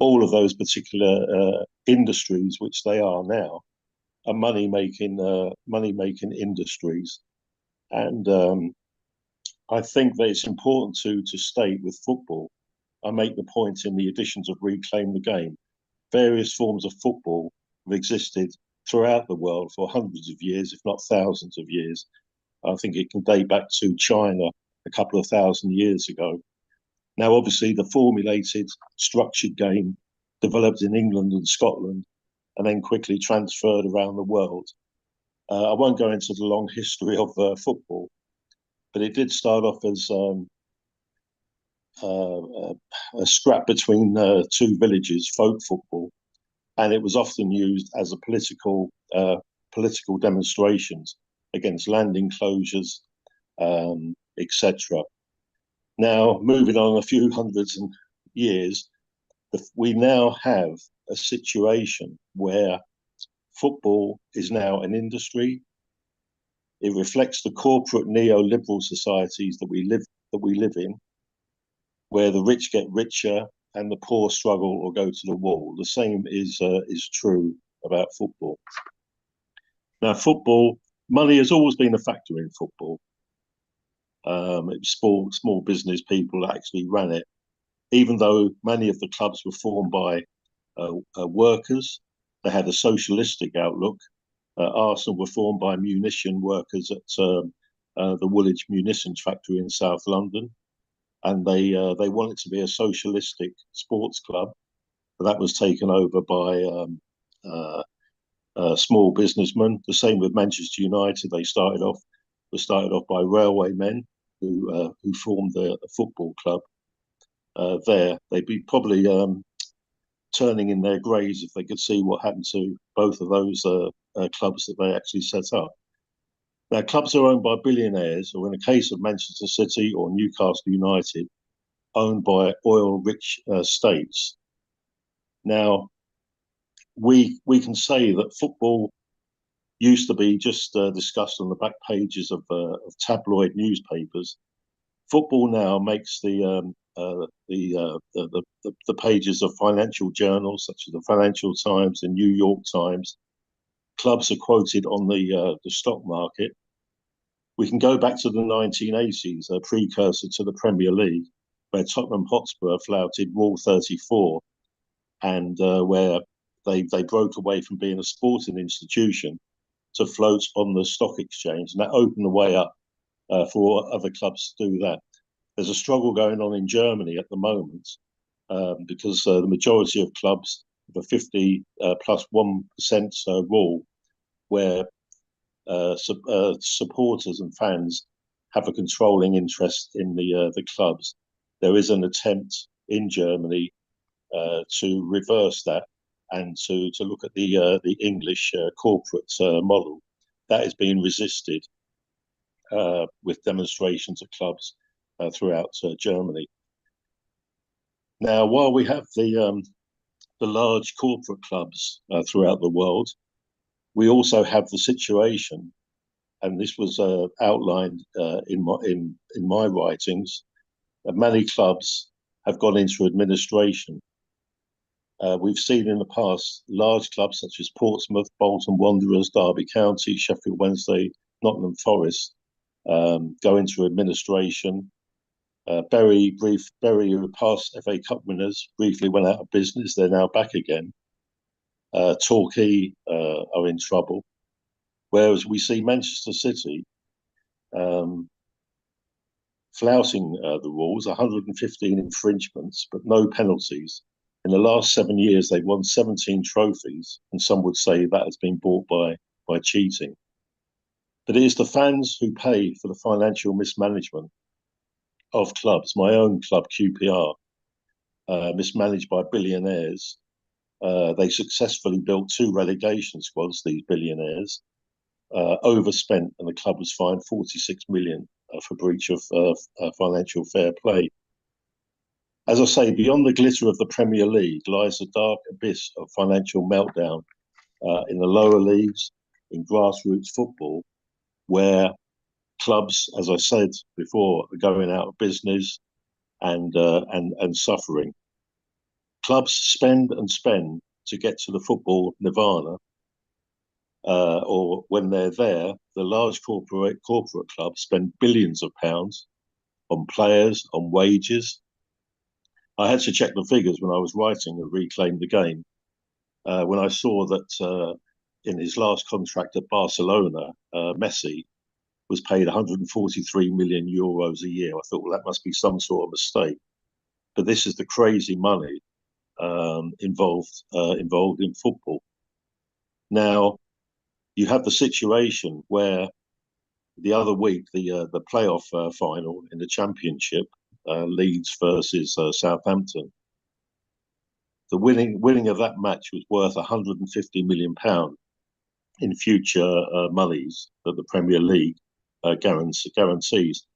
All of those particular industries, which they are now, are money making industries. And I think that it's important to state with football. I make the point in the editions of Reclaim the Game. Various forms of football have existed throughout the world for hundreds of years, if not thousands of years. I think it can date back to China a couple of thousand years ago. Now, obviously, the formulated, structured game developed in England and Scotland and then quickly transferred around the world. I won't go into the long history of football, but it did start off as a scrap between two villages, folk football, and it was often used as a political demonstrations against land enclosures, etc. Now, moving on a few hundreds of years, we now have a situation where football is now an industry. It reflects the corporate neoliberal societies that we live in, where the rich get richer and the poor struggle or go to the wall. The same is true about football. Now, football, money has always been a factor in football. Small business people actually ran it, even though many of the clubs were formed by workers. They had a socialistic outlook. Arsenal were formed by munition workers at the Woolwich Munition Factory in South London, and they wanted to be a socialistic sports club, but that was taken over by small businessmen. The same with Manchester United. They started off by railwaymen who formed a football club. There, they'd be probably turning in their graves if they could see what happened to both of those clubs that they actually set up. Now, clubs are owned by billionaires, or in the case of Manchester City or Newcastle United, owned by oil-rich states. Now, we can say that football used to be just discussed on the back pages of tabloid newspapers. Football now makes the pages of financial journals such as the Financial Times, the New York Times. Clubs are quoted on the stock market. We can go back to the 1980s, a precursor to the Premier League, where Tottenham Hotspur flouted Rule 34, and where they broke away from being a sporting institution to float on the stock exchange, and that opened the way up for other clubs to do that. There's a struggle going on in Germany at the moment because the majority of clubs have a 50 plus 1% rule, where supporters and fans have a controlling interest in the clubs. There is an attempt in Germany to reverse that and to look at the English corporate model. That is being resisted with demonstrations of clubs throughout Germany. Now, while we have the large corporate clubs throughout the world, we also have the situation, and this was outlined in my writings, that many clubs have gone into administration. We've seen in the past large clubs such as Portsmouth, Bolton Wanderers, Derby County, Sheffield Wednesday, Nottingham Forest go into administration. Bury, who were past FA Cup winners, briefly went out of business. They're now back again. Torquay are in trouble. Whereas we see Manchester City flouting the rules, 115 infringements, but no penalties. In the last 7 years, they've won 17 trophies, and some would say that has been bought by cheating. But it is the fans who pay for the financial mismanagement of clubs. My own club, QPR, mismanaged by billionaires. They successfully built 2 relegation squads, these billionaires, overspent, and the club was fined 46 million for breach of financial fair play. As I say, beyond the glitter of the Premier League lies a dark abyss of financial meltdown in the lower leagues, in grassroots football, where clubs, as I said before, are going out of business and suffering. Clubs spend and spend to get to the football nirvana, or when they're there, the large corporate clubs spend billions of pounds on players, on wages. I had to check the figures when I was writing and Reclaim the Game. When I saw that in his last contract at Barcelona, Messi was paid 143 million euros a year. I thought, well, that must be some sort of mistake. But this is the crazy money involved in football. Now, you have the situation where the other week, the playoff final in the Championship, Leeds versus Southampton. The winning of that match was worth £150 million in future monies that the Premier League guarantees.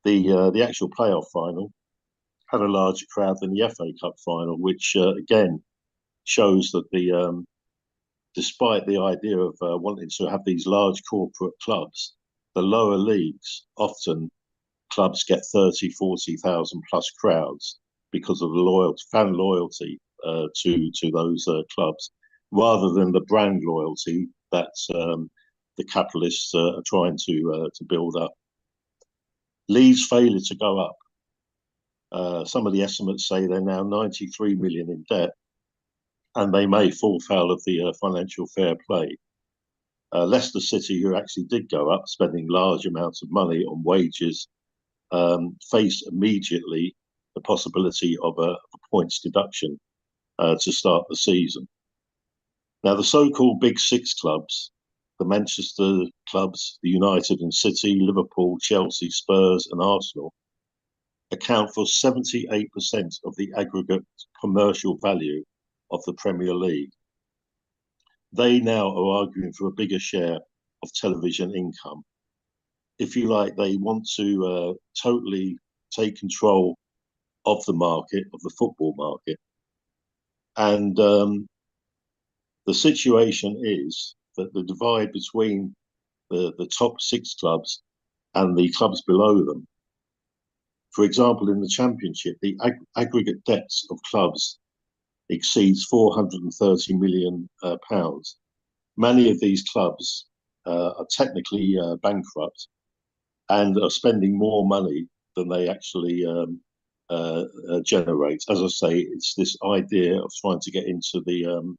The actual playoff final had a larger crowd than the FA Cup final, which again shows that despite the idea of wanting to have these large corporate clubs, the lower leagues often clubs get 30, 40,000 plus crowds because of the fan loyalty to those clubs, rather than the brand loyalty that the capitalists are trying to build up. Leeds' failure to go up. Some of the estimates say they're now 93 million in debt, and they may fall foul of the financial fair play. Leicester City, who actually did go up, spending large amounts of money on wages, face immediately the possibility of a points deduction to start the season. Now, the so-called Big Six clubs, the Manchester clubs, the United and City, Liverpool, Chelsea, Spurs and Arsenal, account for 78% of the aggregate commercial value of the Premier League. They now are arguing for a bigger share of television income. If you like, they want to totally take control of the market, of the football market. And the situation is that the divide between the top 6 clubs and the clubs below them, for example, in the Championship, the aggregate debts of clubs exceeds £430 million. Many of these clubs are technically bankrupt and are spending more money than they actually generate. As I say, it's this idea of trying to get into the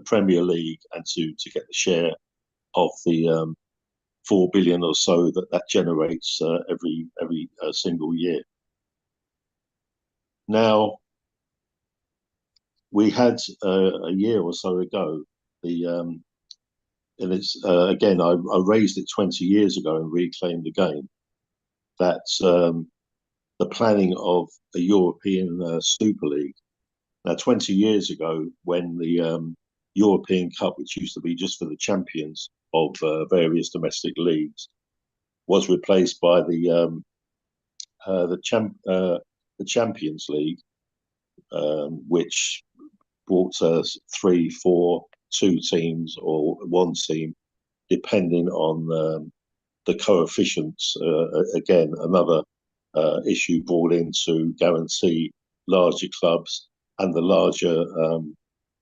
Premier League and to get the share of the 4 billion or so that generates every single year. Now, we had a year or so ago and it's again I raised it 20 years ago and Reclaimed the Game, that the planning of a European Super League. Now, 20 years ago, when the European Cup, which used to be just for the champions of various domestic leagues, was replaced by the Champions League, which brought 3, 4, 2 teams or 1 team, depending on the coefficients. Again, another issue brought in to guarantee larger clubs and the larger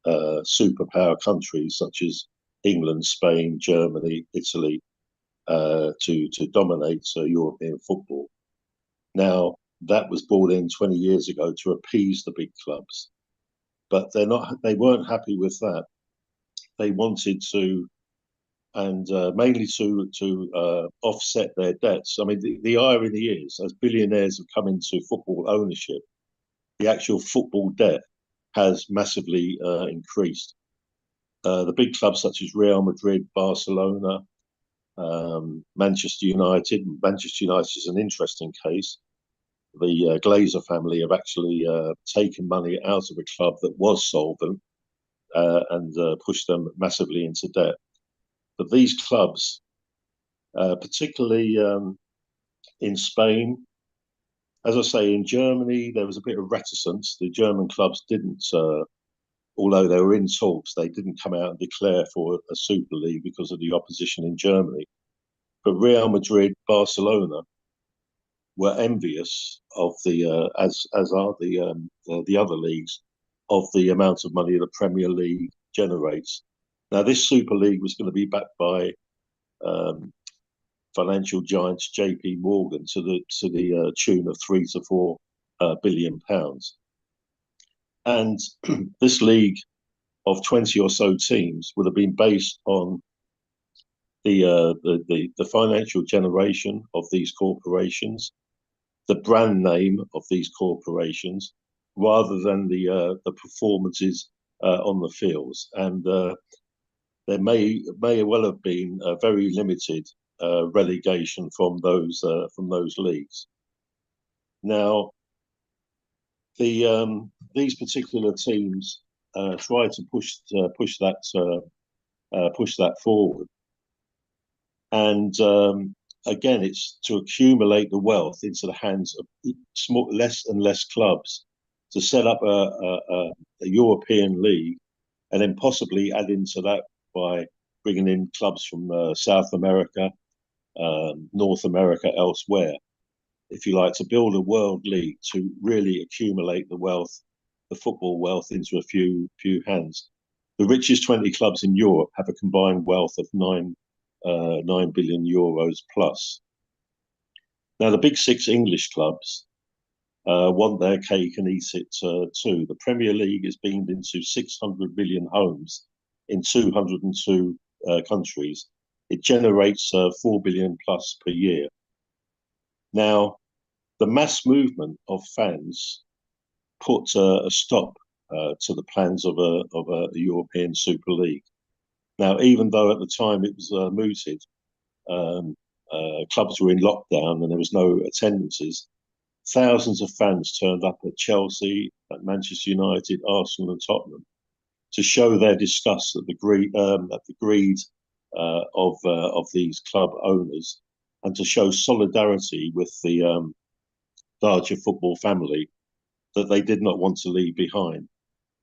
superpower countries such as England, Spain, Germany, Italy to dominate European football. Now, that was brought in 20 years ago to appease the big clubs, but they weren't happy with that. They wanted to, and mainly to offset their debts. I mean, the irony is, as billionaires have come into football ownership, the actual football debt has massively increased. The big clubs such as Real Madrid, Barcelona, Manchester United. Manchester United is an interesting case. The Glazer family have actually taken money out of a club that was solvent and pushed them massively into debt. But these clubs, particularly in Spain, as I say, in Germany, there was a bit of reticence. The German clubs didn't, although they were in talks, they didn't come out and declare for a Super League because of the opposition in Germany. But Real Madrid, Barcelona were envious of the, as are the other leagues, of the amount of money the Premier League generates. Now, this Super League was going to be backed by financial giants JP Morgan to the tune of £3 to £4 billion. And this league of 20 or so teams would have been based on the financial generation of these corporations, the brand name of these corporations, rather than the performances on the fields. And there may well have been a very limited relegation from those leagues. Now, these particular teams try to push that forward, and again, it's to accumulate the wealth into the hands of less and less clubs to set up a European league, and then possibly add into that by bringing in clubs from South America, North America, elsewhere, if you like, to build a world league to really accumulate the wealth, the football wealth, into a few hands. The richest 20 clubs in Europe have a combined wealth of 9 billion euros plus. Now, the big 6 English clubs want their cake and eat it too. The Premier League is beamed into 600 million homes in 202 countries. It generates 4 billion plus per year. Now, the mass movement of fans put a stop to the plans of a European Super League. Now, even though at the time it was mooted, clubs were in lockdown and there was no attendances, thousands of fans turned up at Chelsea, at Manchester United, Arsenal and Tottenham to show their disgust at the greed of these club owners, and to show solidarity with the larger football family that they did not want to leave behind.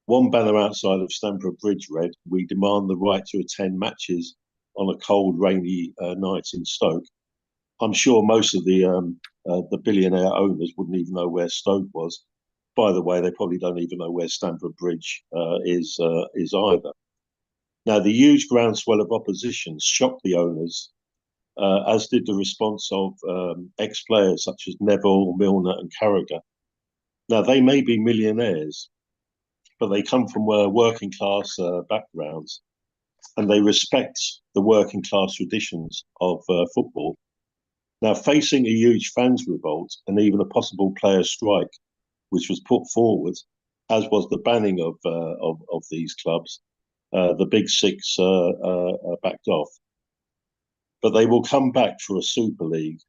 One banner outside of Stamford Bridge read, "We demand the right to attend matches on a cold, rainy night in Stoke." I'm sure most of the billionaire owners wouldn't even know where Stoke was. By the way, they probably don't even know where Stamford Bridge is either. Now, the huge groundswell of opposition shocked the owners, as did the response of ex-players such as Neville, Milner and Carragher. Now, they may be millionaires, but they come from working class backgrounds, and they respect the working class traditions of football. Now, facing a huge fans revolt and even a possible player strike, which was put forward, as was the banning of these clubs, the big 6 backed off. But they will come back for a Super League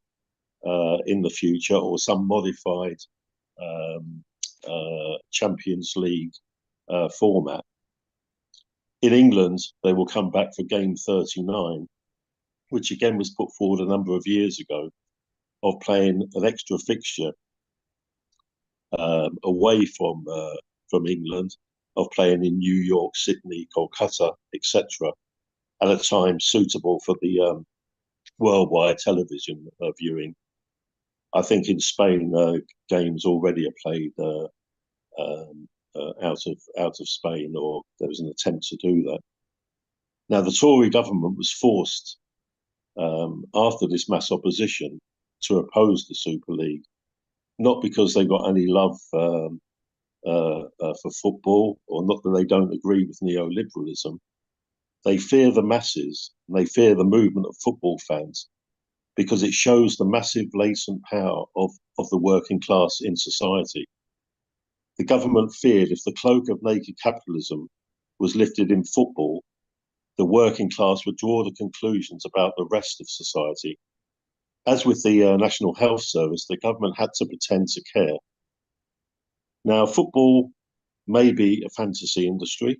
in the future, or some modified Champions League format. In England, they will come back for Game 39, which again was put forward a number of years ago, of playing an extra fixture away from England, of playing in New York, Sydney, Kolkata, etc., at a time suitable for the worldwide television viewing. I think in Spain, games already are played out of Spain, or there was an attempt to do that. Now, the Tory government was forced, after this mass opposition, to oppose the Super League, not because they got any love for football, or not that they don't agree with neoliberalism. They fear the masses, and they fear the movement of football fans, because it shows the massive latent power of the working class in society. The government feared if the cloak of naked capitalism was lifted in football, the working class would draw the conclusions about the rest of society. As with the National Health Service, the government had to pretend to care. Now, football may be a fantasy industry.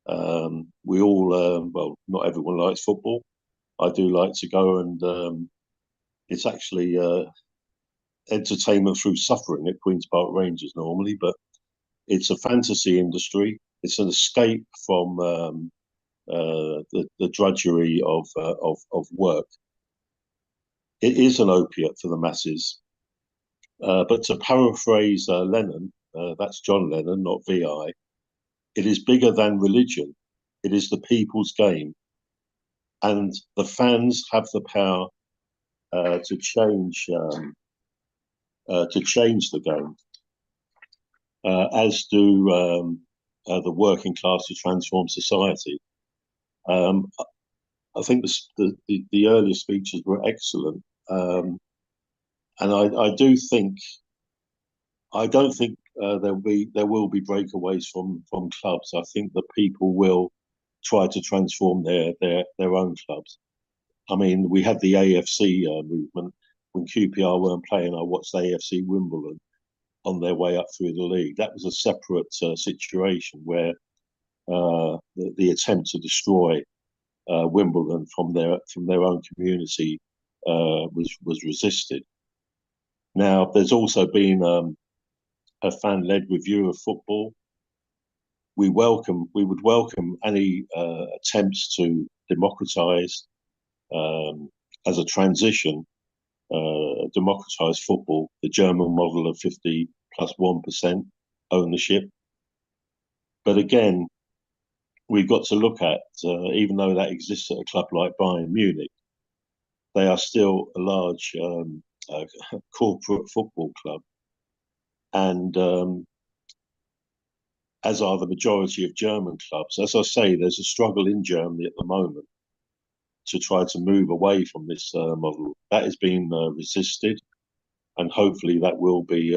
We all, well, not everyone likes football. I do like to go, and it's actually entertainment through suffering at Queen's Park Rangers normally, but it's a fantasy industry. It's an escape from the drudgery of work. It is an opiate for the masses. But to paraphrase Lennon, that's John Lennon, not VI, it is bigger than religion. It is the people's game. And the fans have the power to change the game, as do the working class to transform society. I think the earlier speeches were excellent, and I don't think there will be breakaways from clubs. I think the people will try to transform their own clubs. I mean, we had the AFC movement when QPR weren't playing. I watched AFC Wimbledon on their way up through the league. That was a separate situation where the attempt to destroy Wimbledon from their own community was resisted. Now, there's also been a fan-led review of football. We would welcome any attempts to democratise as a transition, democratise football, the German model of 50+1% ownership. But again, we've got to look at, even though that exists at a club like Bayern Munich, they are still a large corporate football club. And as are the majority of German clubs. As I say, there's a struggle in Germany at the moment to try to move away from this model. That is being resisted, and hopefully that will be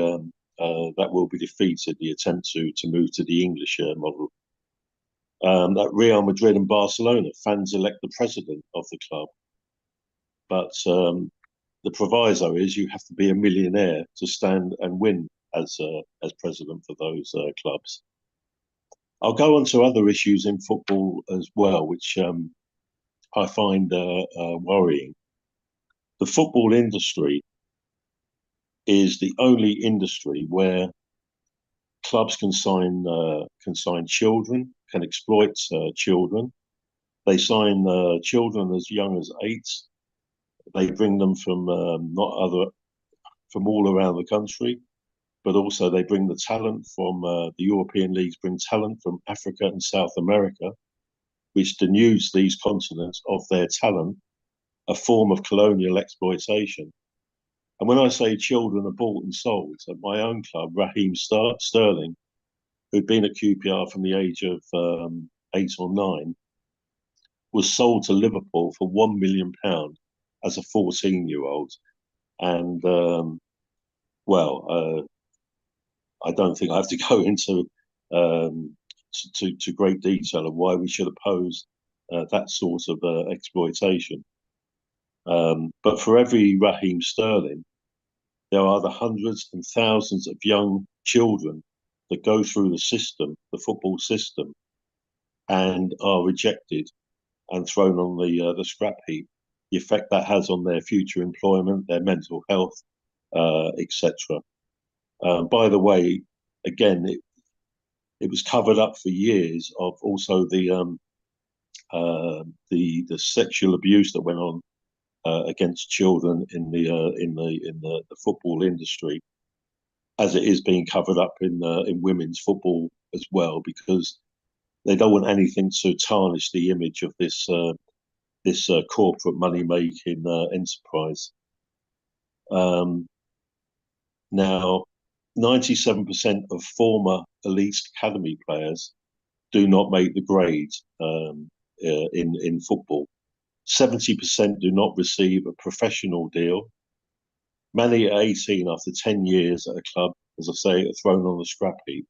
defeated. The attempt to move to the English model. At Real Madrid and Barcelona, fans elect the president of the club, but the proviso is you have to be a millionaire to stand and win as president for those clubs. I'll go on to other issues in football as well, which I find worrying. The football industry is the only industry where clubs can sign children, can exploit children. They sign children as young as 8. They bring them from from all around the country, but also they bring the talent from the European leagues, bring talent from Africa and South America, which denudes these continents of their talent, a form of colonial exploitation. And when I say children are bought and sold, at my own club, Raheem Sterling, who'd been at QPR from the age of 8 or 9, was sold to Liverpool for £1 million as a 14-year-old. And, I don't think I have to go into to great detail of why we should oppose that sort of exploitation. But for every Raheem Sterling, there are the hundreds and thousands of young children that go through the system, the football system, and are rejected and thrown on the scrap heap. The effect that has on their future employment, their mental health, etc. By the way, again, it was covered up for years of also the sexual abuse that went on against children in the football industry. as it is being covered up in women's football as well, because they don't want anything to tarnish the image of this corporate money making enterprise. Now, 97% of former elite academy players do not make the grade in football. 70% do not receive a professional deal. Many at 18, after 10 years at a club, as I say, are thrown on the scrap heap.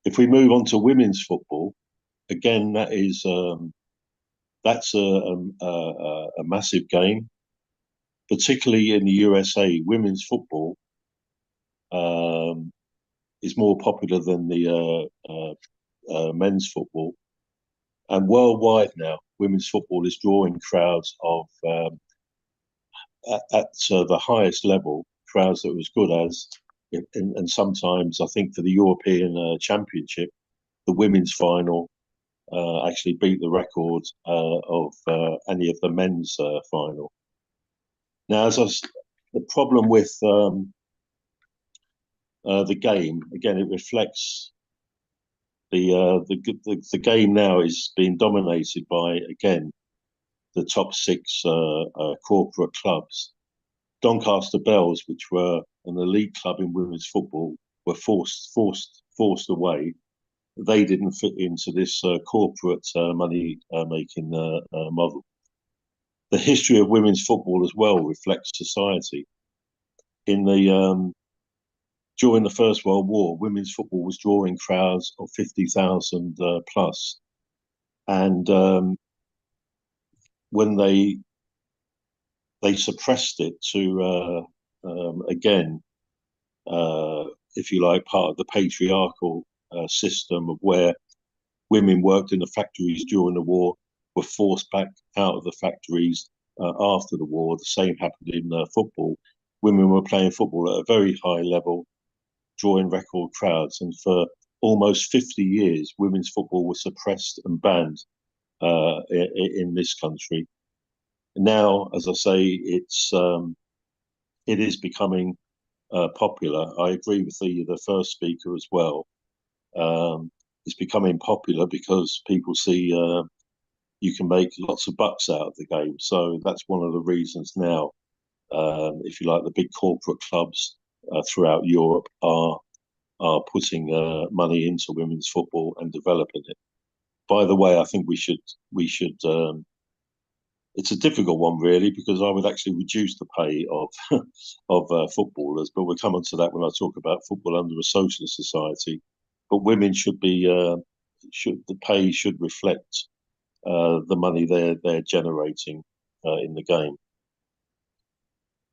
If we move on to women's football, again, that's a massive game, particularly in the USA. Women's football is more popular than the men's football, and worldwide now, women's football is drawing crowds of at the highest level, crowds that were as good as, and sometimes I think for the European Championship, the women's final actually beat the record of any of the men's final. Now, the problem with the game, again, it reflects the game now is being dominated by, again, the top six corporate clubs. Doncaster Belles, which were an elite club in women's football, were forced away. They didn't fit into this corporate money making model. The history of women's football as well reflects society. During the First World War, women's football was drawing crowds of 50,000 plus, and when they suppressed it to again, if you like, part of the patriarchal system of where women worked in the factories during the war, were forced back out of the factories after the war. The same happened in football. Women were playing football at a very high level, drawing record crowds, and for almost 50 years, women's football was suppressed and banned in this country. Now, as I say, it is becoming popular. I agree with the first speaker as well. It's becoming popular because people see you can make lots of bucks out of the game. So that's one of the reasons now, if you like, the big corporate clubs throughout Europe are putting money into women's football and developing it. By the way, I think we should. It's a difficult one, really, because I would actually reduce the pay of footballers, but we'll come on to that when I talk about football under a socialist society. But women the pay should reflect the money they're generating in the game.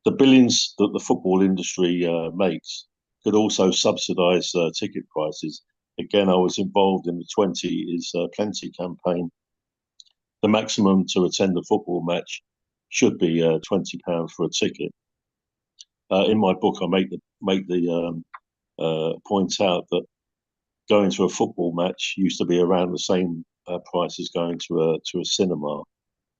The billions that the football industry makes could also subsidise ticket prices. Again, I was involved in the 20 is Plenty campaign. The maximum to attend a football match should be £20 for a ticket. In my book, I make the point out that going to a football match used to be around the same price as going to a cinema.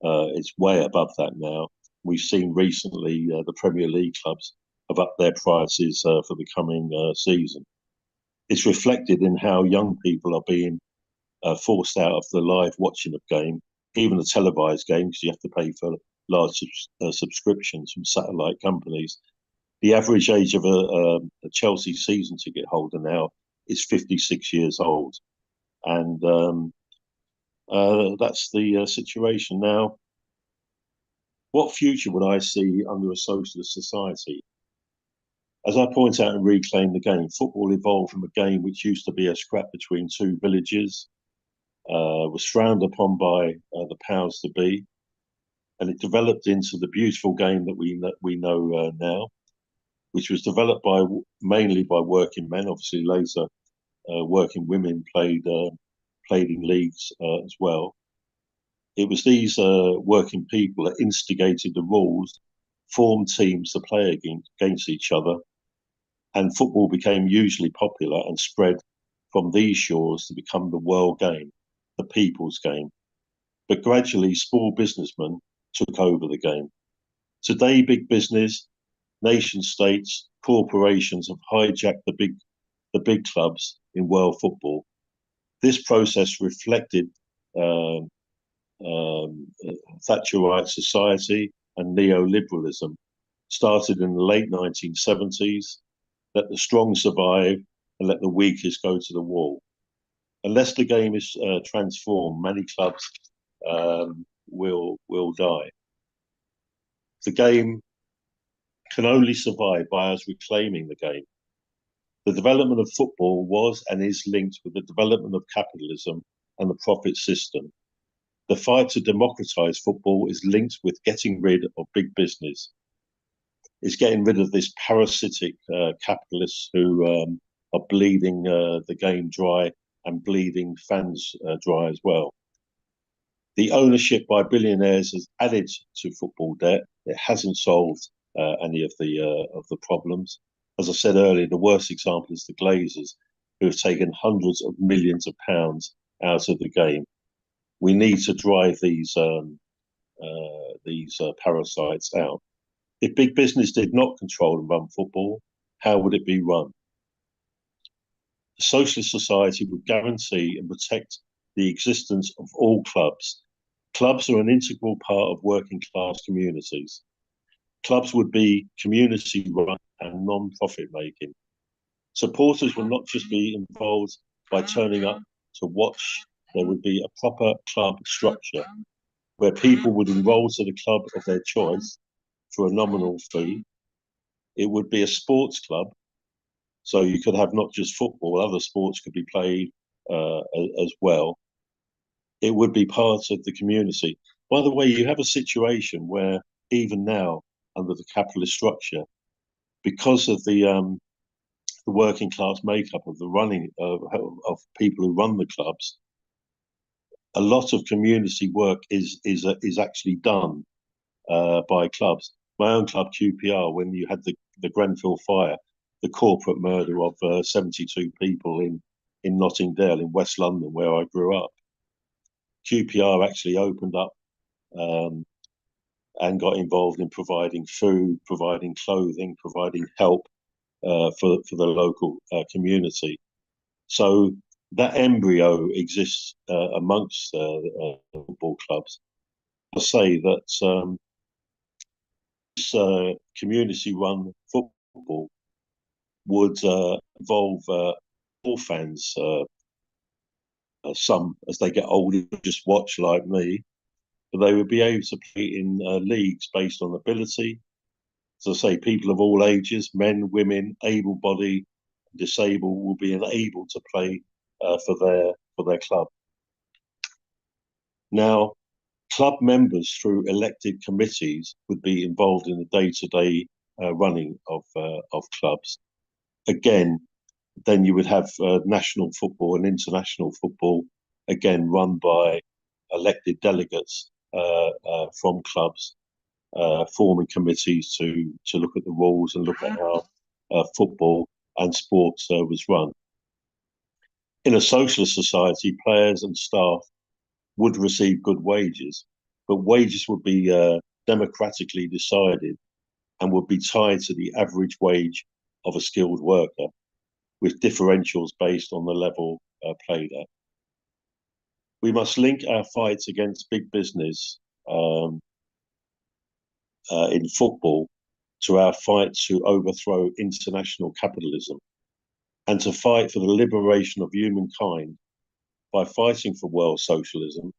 It's way above that now. We've seen recently the Premier League clubs have upped their prices for the coming season. It's reflected in how young people are being forced out of the live watching of game, even the televised game, because you have to pay for large subscriptions from satellite companies. The average age of a Chelsea season ticket holder now is 56 years old. And that's the situation now. What future would I see under a socialist society? As I point out in Reclaim the Game, football evolved from a game which used to be a scrap between two villages, was frowned upon by the powers to be, and it developed into the beautiful game that we know now, which was developed mainly by working men. Obviously, later working women played in leagues as well. It was these working people that instigated the rules, formed teams to play against each other, and football became hugely popular and spread from these shores to become the world game, the people's game. But gradually, small businessmen took over the game. Today, big business, nation states, corporations have hijacked the big clubs in world football. This process reflected Thatcherite society and neoliberalism, started in the late 1970s. Let the strong survive and let the weakest go to the wall. Unless the game is transformed, many clubs will die. The game can only survive by us reclaiming the game. The development of football was and is linked with the development of capitalism and the profit system. The fight to democratize football is linked with getting rid of big business. It's getting rid of this parasitic capitalists who are bleeding the game dry and bleeding fans dry as well. The ownership by billionaires has added to football debt. It hasn't solved any of the problems. As I said earlier, the worst example is the Glazers, who have taken hundreds of millions of pounds out of the game. We need to drive these parasites out. If big business did not control and run football, how would it be run? A socialist society would guarantee and protect the existence of all clubs. Clubs are an integral part of working class communities. Clubs would be community run and non-profit making. Supporters would not just be involved by turning up to watch. There would be a proper club structure where people would enroll to the club of their choice for a nominal fee. It would be a sports club, so you could have not just football, other sports could be played as well. It would be part of the community. By the way, you have a situation where even now, under the capitalist structure, because of the working class makeup of the running of people who run the clubs, a lot of community work is actually done by clubs. My own club, QPR, when you had the Grenfell fire, the corporate murder of 72 people in Notting Dale in West London, where I grew up, QPR actually opened up and got involved in providing food, providing clothing, providing help for the local community. So that embryo exists amongst football clubs. I say that this community-run football would involve all fans. Some, as they get older, just watch like me, but they would be able to play in leagues based on ability. As I say, people of all ages, men, women, able-bodied, disabled, will be able to play for their club. Now, club members through elected committees would be involved in the day-to-day running of clubs. Again, then you would have national football and international football, again run by elected delegates from clubs, forming committees to look at the rules and look at how football and sports was run. In a socialist society, players and staff would receive good wages, but wages would be democratically decided and would be tied to the average wage of a skilled worker, with differentials based on the level played at. We must link our fights against big business in football to our fight to overthrow international capitalism and to fight for the liberation of humankind by fighting for world socialism,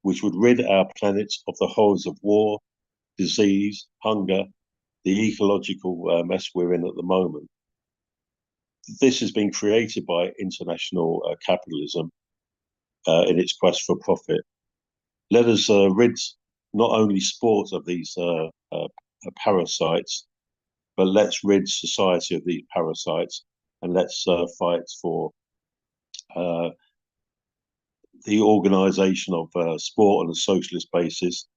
which would rid our planet of the horrors of war, disease, hunger, the ecological mess we're in at the moment. This has been created by international capitalism in its quest for profit. Let us rid not only sport of these parasites, but let's rid society of these parasites, and let's fight for the organisation of sport on a socialist basis,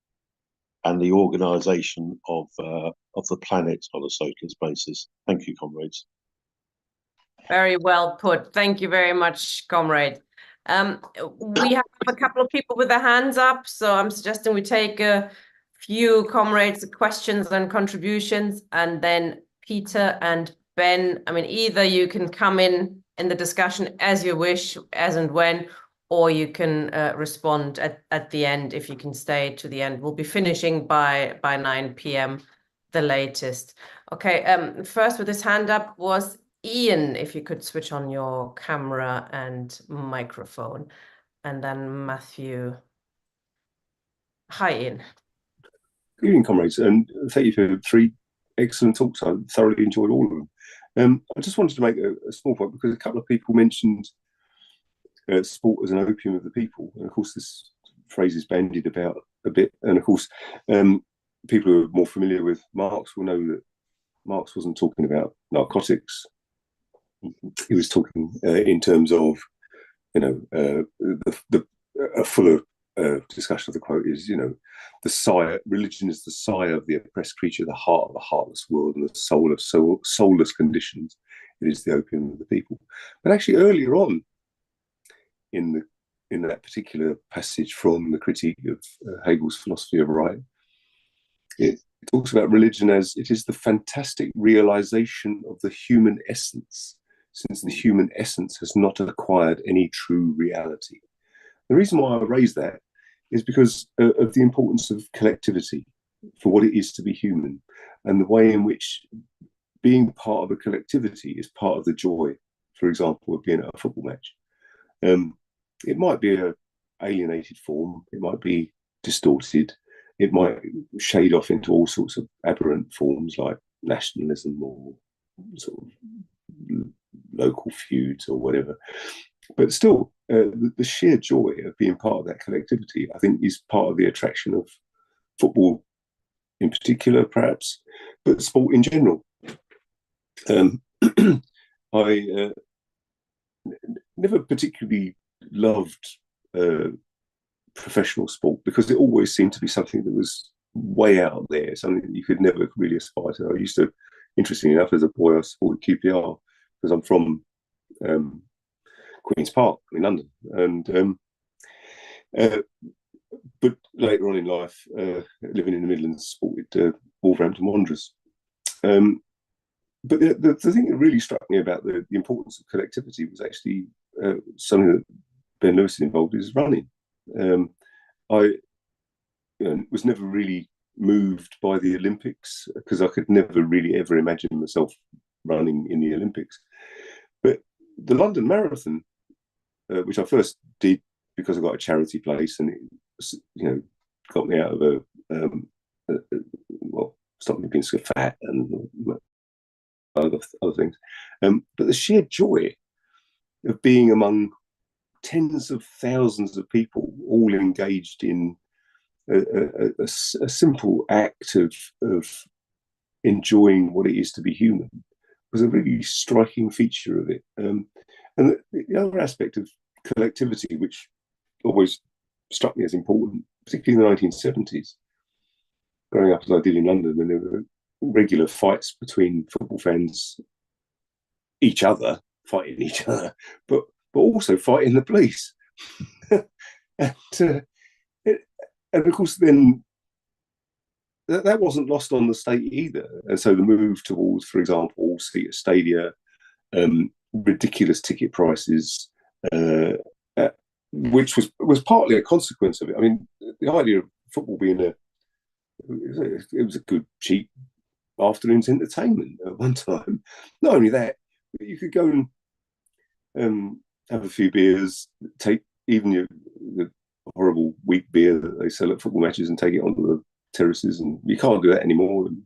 and the organisation of the planet on a socialist basis. Thank you, comrades. Very well put. Thank you very much, comrade. We have a couple of people with their hands up, so I'm suggesting we take a few comrades' questions and contributions, and then Peter and Ben. I mean, either you can come in the discussion as you wish, as and when, or you can respond at the end if you can stay to the end. We'll be finishing by 9 p.m. the latest. Okay, first with his hand up was Ian, if you could switch on your camera and microphone, and then Matthew. Hi, Ian. Good evening, comrades, and thank you for 3 excellent talks. I thoroughly enjoyed all of them. I just wanted to make a small point because a couple of people mentioned sport as an opium of the people, and of course this phrase is bandied about a bit. And of course, people who are more familiar with Marx will know that Marx wasn't talking about narcotics. He was talking in terms of, you know, a fuller discussion of the quote is, you know, the sire, religion is the sire of the oppressed creature, the heart of a heartless world, and the soul of soulless conditions. It is the opium of the people. But actually, earlier on in that particular passage from the critique of Hegel's philosophy of right, it talks about religion as it is the fantastic realization of the human essence, since the human essence has not acquired any true reality. The reason why I raise that is because of the importance of collectivity for what it is to be human, and the way in which being part of a collectivity is part of the joy, for example, of being at a football match. It might be an alienated form, it might be distorted, it might shade off into all sorts of aberrant forms like nationalism or sort of local feuds or whatever. But still, the sheer joy of being part of that collectivity, I think, is part of the attraction of football in particular, perhaps, but sport in general. I never particularly loved professional sport because it always seemed to be something that was way out there, something that you could never really aspire to. I used to, interestingly enough, as a boy, I supported QPR because I'm from Queen's Park in London, and but later on in life, living in the Midlands, supported Wolverhampton Wanderers. But the thing that really struck me about the importance of collectivity was actually something that Ben Lewis involved is running. I was never really moved by the Olympics because I could never really ever imagine myself running in the Olympics. But the London Marathon, which I first did because I got a charity place, and it, got me out of stopped me being so fat and other things. But the sheer joy of being among tens of thousands of people all engaged in a simple act of enjoying what it is to be human was a really striking feature of it. And the other aspect of collectivity, which always struck me as important, particularly in the 1970s, growing up as I did in London, when there were regular fights between football fans, fighting each other, but also fighting the police. And of course, then that wasn't lost on the state either. And so the move towards, for example, all-seater stadia, ridiculous ticket prices, which was partly a consequence of it. I mean, the idea of football being it was a good, cheap afternoon's entertainment at one time. Not only that, but you could go and have a few beers, take even the horrible weak beer that they sell at football matches and take it onto the terraces, and you can't do that anymore. And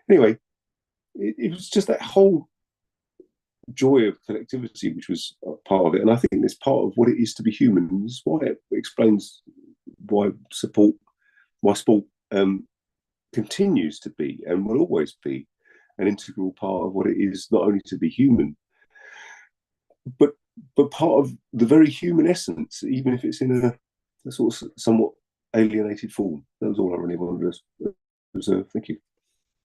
anyway, it was just that whole joy of collectivity which was part of it, and I think it's part of what it is to be human, and it's why it explains why sport continues to be and will always be an integral part of what it is, not only to be human, but part of the very human essence, even if it's in a sort of somewhat alienated form. That was all I really wanted to observe. Thank you.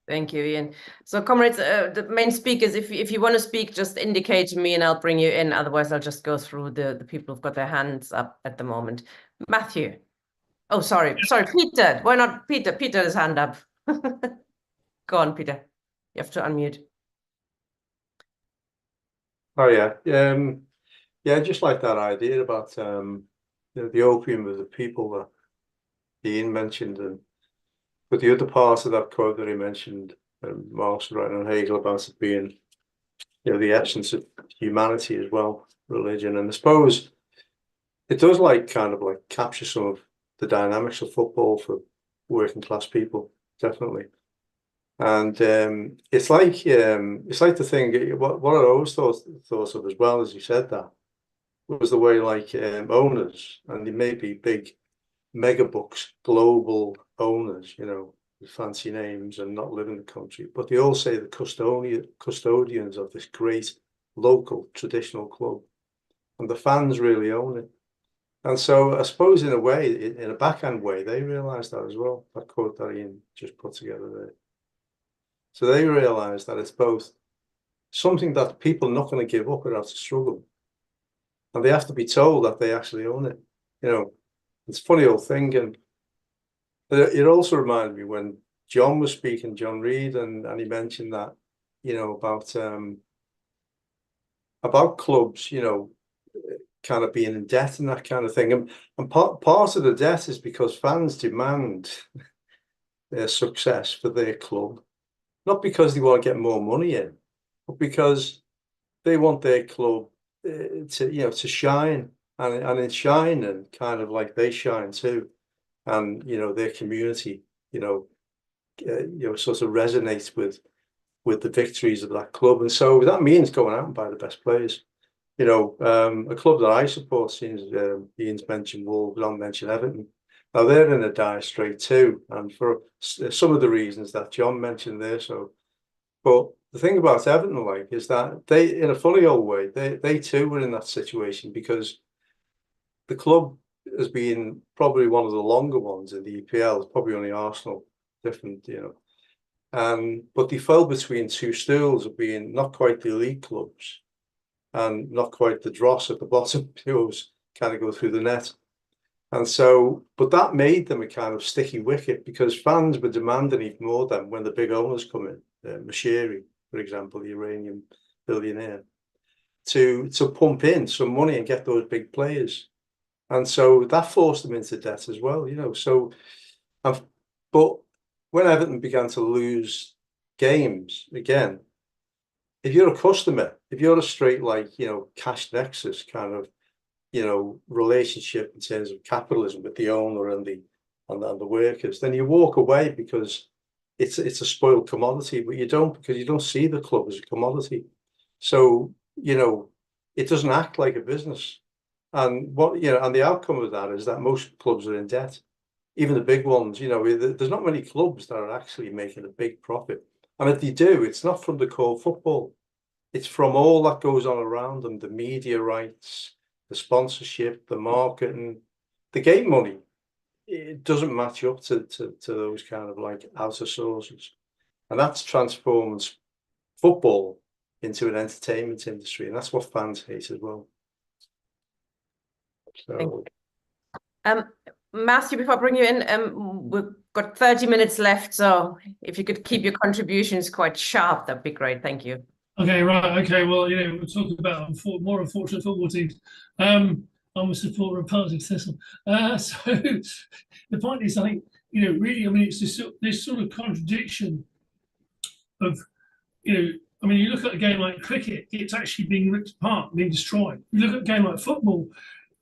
Thank you, Ian. So, comrades, the main speakers, if you want to speak, just indicate to me and I'll bring you in. Otherwise, I'll just go through the people who've got their hands up at the moment. Matthew. Oh, sorry, Peter. Why not Peter? Peter has hand up. Go on, Peter. You have to unmute. Oh yeah, yeah, just like that idea about the opium of the people that Ian mentioned, but the other part of that quote that he mentioned, Marx writing on Hegel about it being, the essence of humanity as well, religion, and I suppose it does kind of capture some of the dynamics of football for working class people, definitely. And it's like the thing. What I always thought of as well as you said that was the way owners, and they may be big mega books, global owners, with fancy names and not live in the country, but they all say the custodians of this great local traditional club, and the fans really own it. And so I suppose in a way, in a backhand way, they realise that as well. That quote that Ian just put together there. So they realise that it's both something that people are not going to give up without a struggle, and they have to be told that they actually own it. It's a funny old thing, and it also reminded me when John was speaking, John Reed, and he mentioned that, about clubs, kind of being in debt and that kind of thing. And part of the debt is because fans demand their success for their club, not because they want to get more money in, but because they want their club to shine, and in shining, kind of like they shine too, and their community, sort of resonates with the victories of that club, and so that means going out and buy the best players. A club that I support, seems Ian's mentioned Wolves, I'll mention Everton. Now they're in a dire strait too, and for some of the reasons that John mentioned there. But the thing about Everton, is that they, in a funny old way, they too were in that situation because the club has been probably one of the longer ones in the EPL. It's probably only Arsenal different, but they fell between two stools of being not quite the elite clubs and not quite the dross at the bottom, who's kind of go through the net. And so, but that made them a kind of sticky wicket because fans were demanding even more than when the big owners come in, Mashiri, for example, the Iranian billionaire, to pump in some money and get those big players. And so that forced them into debt as well, So, but when Everton began to lose games again, if you're a customer, if you're a straight cash nexus kind of relationship in terms of capitalism with the owner and the workers, then you walk away because it's a spoiled commodity, but you don't, because you don't see the club as a commodity. So it doesn't act like a business, and and the outcome of that is that most clubs are in debt, even the big ones. There's not many clubs that are actually making a big profit. And if they do, it's not from the core football. It's from all that goes on around them, the media rights, the sponsorship, the marketing, the game money. It doesn't match up to those kind of outer sources. And that's transformed football into an entertainment industry. And that's what fans hate as well. So, Matthew, before I bring you in, we've got 30 minutes left, so if you could keep your contributions quite sharp, that'd be great. Thank you. Okay, right. Okay, well, we're talking about more unfortunate football teams. I'm a supporter of Partick Thistle. So the point is, I think, really, it's this sort of contradiction of, you look at a game like cricket, it's actually being ripped apart, being destroyed. You look at a game like football,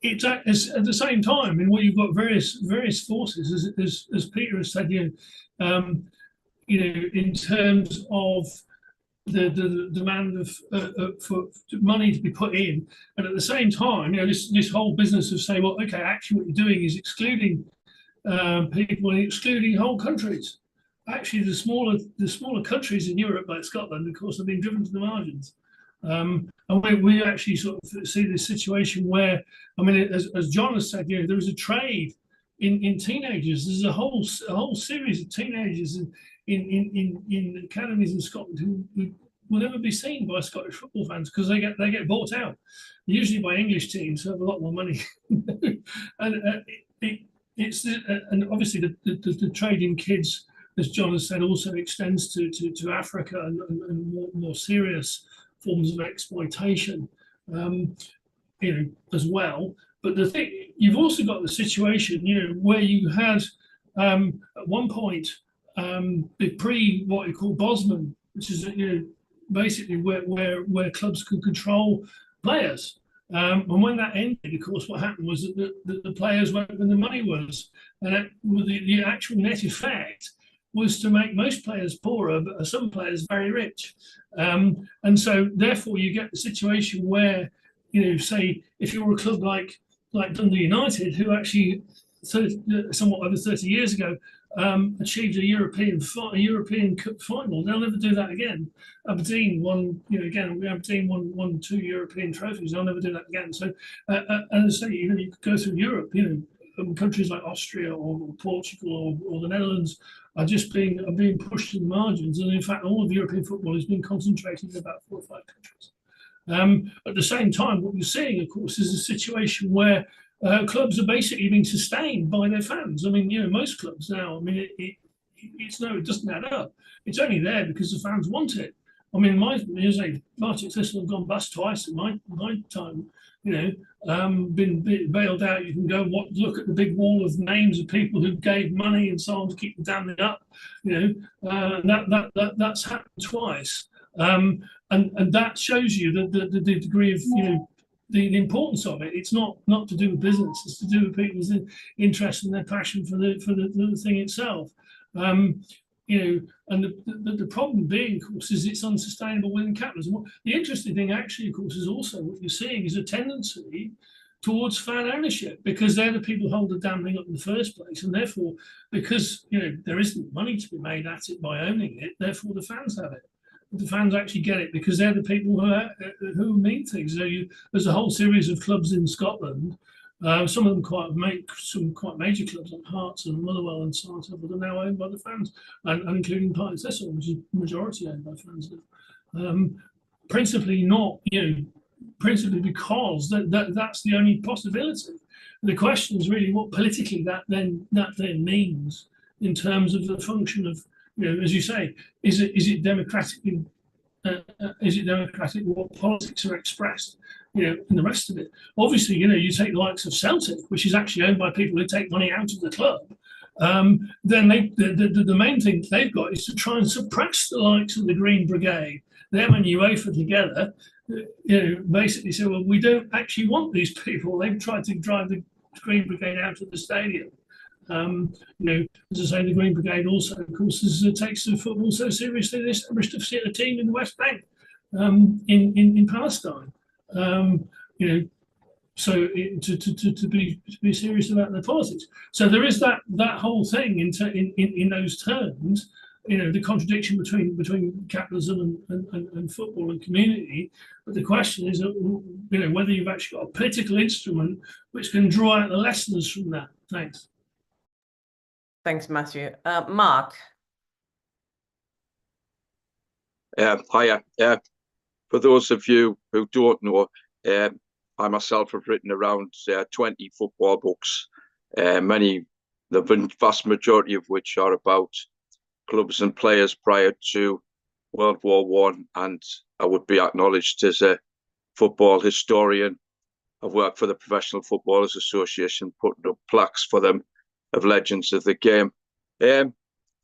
it's at the same time, and what you've got various forces, as Peter has said, in terms of the demand for money to be put in, and at the same time, this whole business of saying, well, okay, actually, what you're doing is excluding people and excluding whole countries. Actually, the smaller countries in Europe, like Scotland, of course, have been driven to the margins. And we actually sort of see this situation where, as John has said, there is a trade in teenagers. There's a whole series of teenagers in academies in Scotland who will never be seen by Scottish football fans because they get bought out, usually by English teams who have a lot more money. And and obviously the trade in kids, as John has said, also extends to Africa and more serious forms of exploitation, as well. But the thing, you've also got the situation, where you had at one point the pre what you call Bosman, which is basically where clubs could control players. And when that ended, of course, what happened was that the players went where the money was, and the actual net effect was to make most players poorer, but some players very rich. And so, therefore, you get the situation where, say, if you're a club like Dundee United, who actually somewhat over 30 years ago achieved a European Cup final, they'll never do that again. Aberdeen won, Aberdeen won 2 European trophies. They'll never do that again. So, and as I say, you could go through Europe, countries like Austria or Portugal or the Netherlands are just being pushed to the margins, and in fact, all of European football has been concentrated in about 4 or 5 countries. At the same time, what you're seeing, of course, is a situation where clubs are basically being sustained by their fans. I mean, most clubs now, it doesn't add up. It's only there because the fans want it. I mean, Partick Thistle have gone bust twice in my time. Been bailed out. You can go look at the big wall of names of people who gave money and so on to keep the damning up. That's happened twice, and that shows you the degree of the importance of it. It's not to do with business. It's to do with people's interest and their passion for the thing itself. And the problem being, of course, is it's unsustainable within capitalism. The interesting thing, actually, of course, is also what you're seeing is a tendency towards fan ownership, because they're the people who hold the damn thing up in the first place, and therefore, because there isn't money to be made at it by owning it, therefore the fans have it. The fans actually get it because they're the people who mean things. So there's a whole series of clubs in Scotland. Some of them quite major clubs like Hearts and Motherwell and so on, but are now owned by the fans, and including Partick Thistle, which is majority owned by fans now. Principally because that's the only possibility. The question is really what politically that then means in terms of the function of, as you say, is it democratic? Is it democratic? What politics are expressed? And the rest of it. Obviously, you take the likes of Celtic, which is actually owned by people who take money out of the club. Then the main thing they've got is to try and suppress the likes of the Green Brigade. Them and UEFA together, basically say, well, we don't actually want these people. They've tried to drive the Green Brigade out of the stadium. As I say, the Green Brigade also, of course, takes the football so seriously they established a team in the West Bank, in Palestine. So to be serious about their politics. So there is that whole thing in those terms. The contradiction between capitalism and football and community. But the question is, whether you've actually got a political instrument which can draw out the lessons from that. Thanks. Thanks, Matthew. Mark. Hiya. For those of you who don't know, I myself have written around 20 football books, the vast majority of which are about clubs and players prior to World War I, and I would be acknowledged as a football historian. I've worked for the Professional Footballers Association, putting up plaques for them of legends of the game.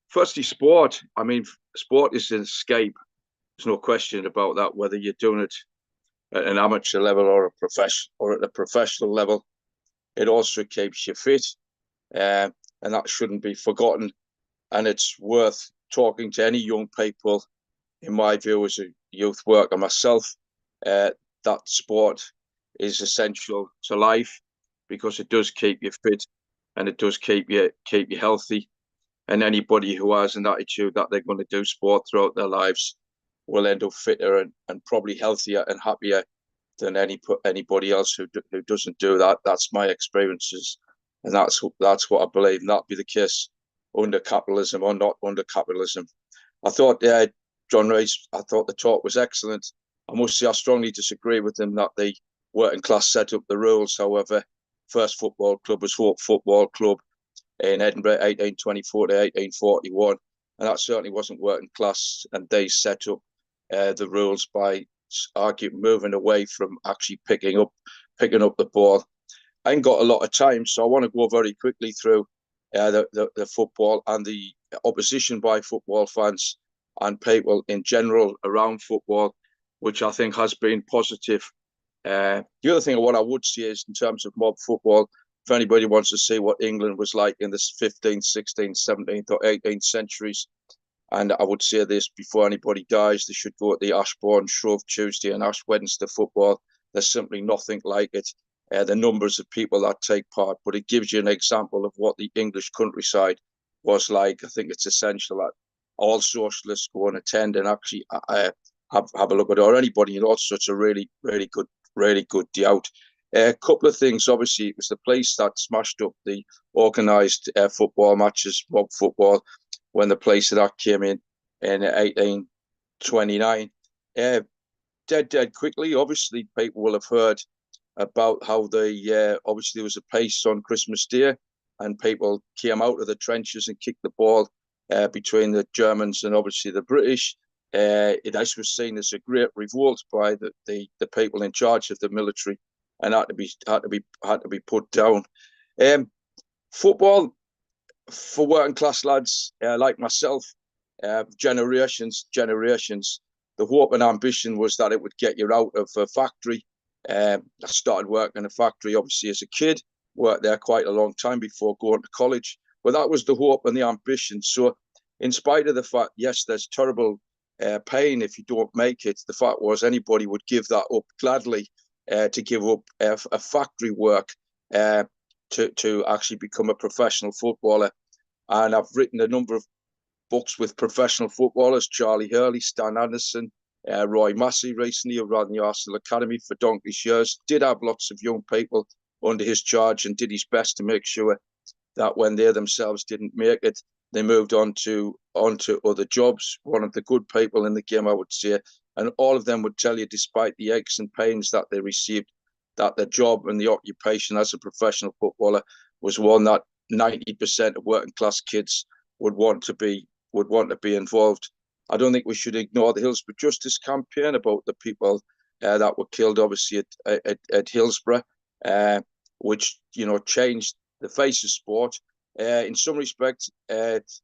Firstly, sport. I mean, sport is an escape. There's no question about that, whether you're doing it at an amateur level or at a professional level. It also keeps you fit, and that shouldn't be forgotten. And it's worth talking to any young people, in my view, as a youth worker myself, that sport is essential to life, because it does keep you fit and it does keep you healthy. And anybody who has an attitude that they're going to do sport throughout their lives will end up fitter and probably healthier and happier than anybody else who doesn't do that. That's my experiences, and that's what I believe. And that'll be the case under capitalism or not under capitalism. I thought, John Rice, I thought the talk was excellent. I must say I strongly disagree with him that the working class set up the rules. However, first football club was Hope Football Club in Edinburgh, 1824 to 1841. and that certainly wasn't working class. And they set up the rules by moving away from actually picking up the ball. I ain't got a lot of time, so I want to go very quickly through the football and the opposition by football fans and people in general around football, which I think has been positive. The other thing what I would say is, in terms of mob football, if anybody wants to see what England was like in the 15th, 16th, 17th or 18th centuries, and I would say this before anybody dies, they should go at the Ashbourne, Shrove Tuesday and Ash Wednesday football. There's simply nothing like it. The numbers of people that take part, but it gives you an example of what the English countryside was like. I think it's essential that all socialists go and attend and actually have a look at it, or anybody in all sorts of really good day out. A couple of things. Obviously, it was the place that smashed up the organised football matches, mob football, when the place that came in 1829. Dead quickly. Obviously, people will have heard about how obviously there was a pace on Christmas Day, and people came out of the trenches and kicked the ball between the Germans and obviously the British. This was seen as a great revolt by the people in charge of the military, and had to be put down. Football for working class lads like myself, generations. The hope and ambition was that it would get you out of a factory. I started working in a factory obviously as a kid, worked there quite a long time before going to college, but that was the hope and the ambition. So in spite of the fact, yes, there's terrible pain if you don't make it, the fact was anybody would give that up gladly, to give up a factory work to actually become a professional footballer. And I've written a number of books with professional footballers, Charlie Hurley, Stan Anderson, Roy Massey recently, who ran the Arsenal Academy for donkey's years, did have lots of young people under his charge and did his best to make sure that when they themselves didn't make it, they moved on to other jobs. One of the good people in the game, I would say, and all of them would tell you, despite the aches and pains that they received, that their job and the occupation as a professional footballer was one that 90% of working class kids would want to be involved. I don't think we should ignore the Hillsborough Justice campaign about the people that were killed, obviously at Hillsborough, which changed the face of sport. In some respects,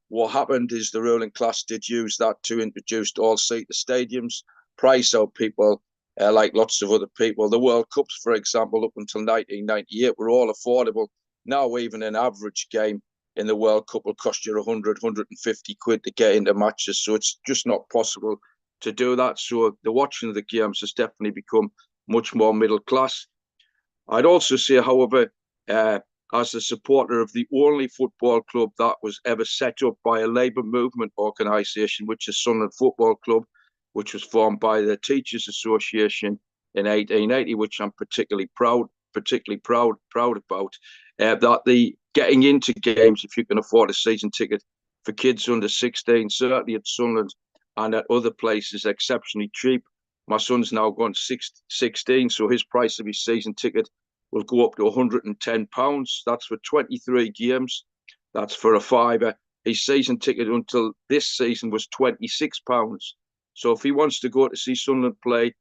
what happened is the ruling class did use that to introduce all-seater stadiums, price out people like lots of other people. The World Cups, for example, up until 1998 were all affordable. Now even an average game in the World Cup will cost you 100, 150 quid to get into matches. So it's just not possible to do that. So the watching of the games has definitely become much more middle class. I'd also say, however, as a supporter of the only football club that was ever set up by a labour movement organisation, which is Sunderland Football Club, which was formed by the Teachers Association in 1880, which I'm particularly proud about, that the getting into games, if you can afford a season ticket for kids under 16, certainly at Sunderland and at other places, exceptionally cheap. My son's now gone 16, so his price of his season ticket will go up to £110. That's for 23 games. That's for a fiver. His season ticket until this season was £26. So if he wants to go to see Sunderland play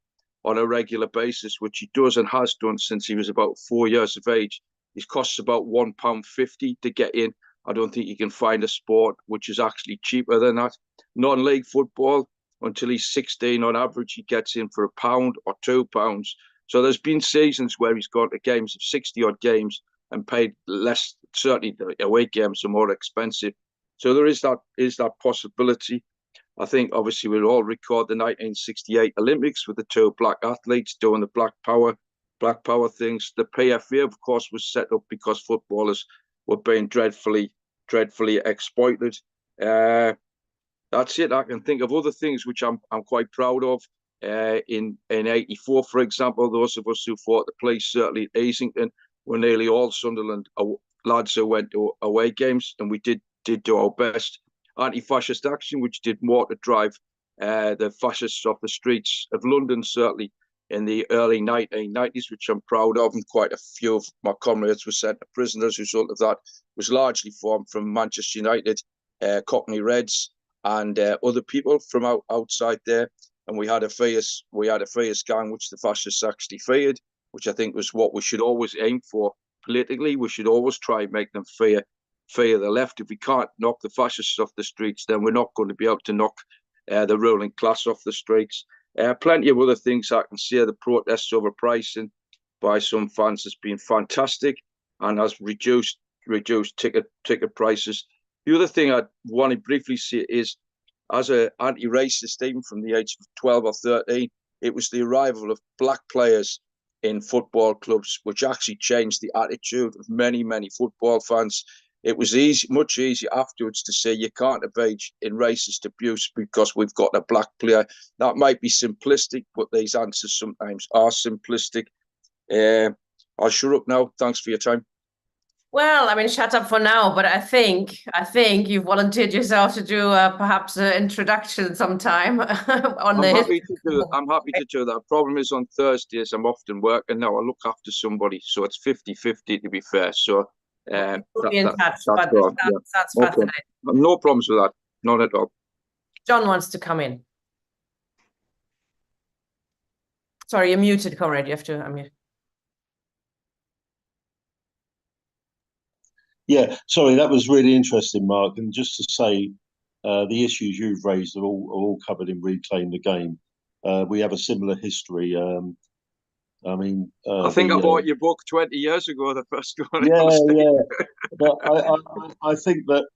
on a regular basis, which he does and has done since he was about 4 years of age, it costs about £1.50 to get in. I don't think you can find a sport which is actually cheaper than that. Non-league football, until he's 16, on average, he gets in for £1 or £2. So there's been seasons where he's gone to games of 60-odd games and paid less. Certainly the away games are more expensive. So there is that possibility. I think obviously we'll all record the 1968 Olympics with the two black athletes doing the black power things. The PFA, of course, was set up because footballers were being dreadfully exploited. That's it. I can think of other things which I'm quite proud of. In 84, for example, those of us who fought the police, certainly at Easington, were nearly all Sunderland lads who went to away games, and we did do our best. Anti-fascist action, which did more to drive the fascists off the streets of London, certainly in the early 1990s, which I'm proud of, and quite a few of my comrades were sent to prison as a result of that, was largely formed from Manchester United, Cockney Reds, and other people from outside there. And we had a fierce gang, which the fascists actually feared, which I think was what we should always aim for politically. We should always try and make them fear the left. If we can't knock the fascists off the streets, then we're not going to be able to knock the ruling class off the streets. Plenty of other things I can say. The protests over pricing by some fans has been fantastic and has reduced ticket prices. The other thing I want to briefly say is, as an anti-racist, even from the age of 12 or 13, it was the arrival of black players in football clubs which actually changed the attitude of many football fans. It was much easier afterwards to say you can't engage in racist abuse because we've got a black player. That might be simplistic, but these answers sometimes are simplistic. I'll shut up now. Thanks for your time. Well, I mean, shut up for now, but I think you've volunteered yourself to do perhaps an introduction sometime on I'm happy to do that. Problem is on Thursdays I'm often working now. I look after somebody, so it's 50-50 to be fair. So we'll be in touch, but that's okay. fascinating. No problems with that. Not at all. John wants to come in. Sorry, you're muted, comrade. You have to unmute. Yeah, sorry, that was really interesting, Mark. And just to say, the issues you've raised are all covered in Reclaim the Game. We have a similar history. I mean, I think I bought your book 20 years ago, the first one. Yeah. But I think that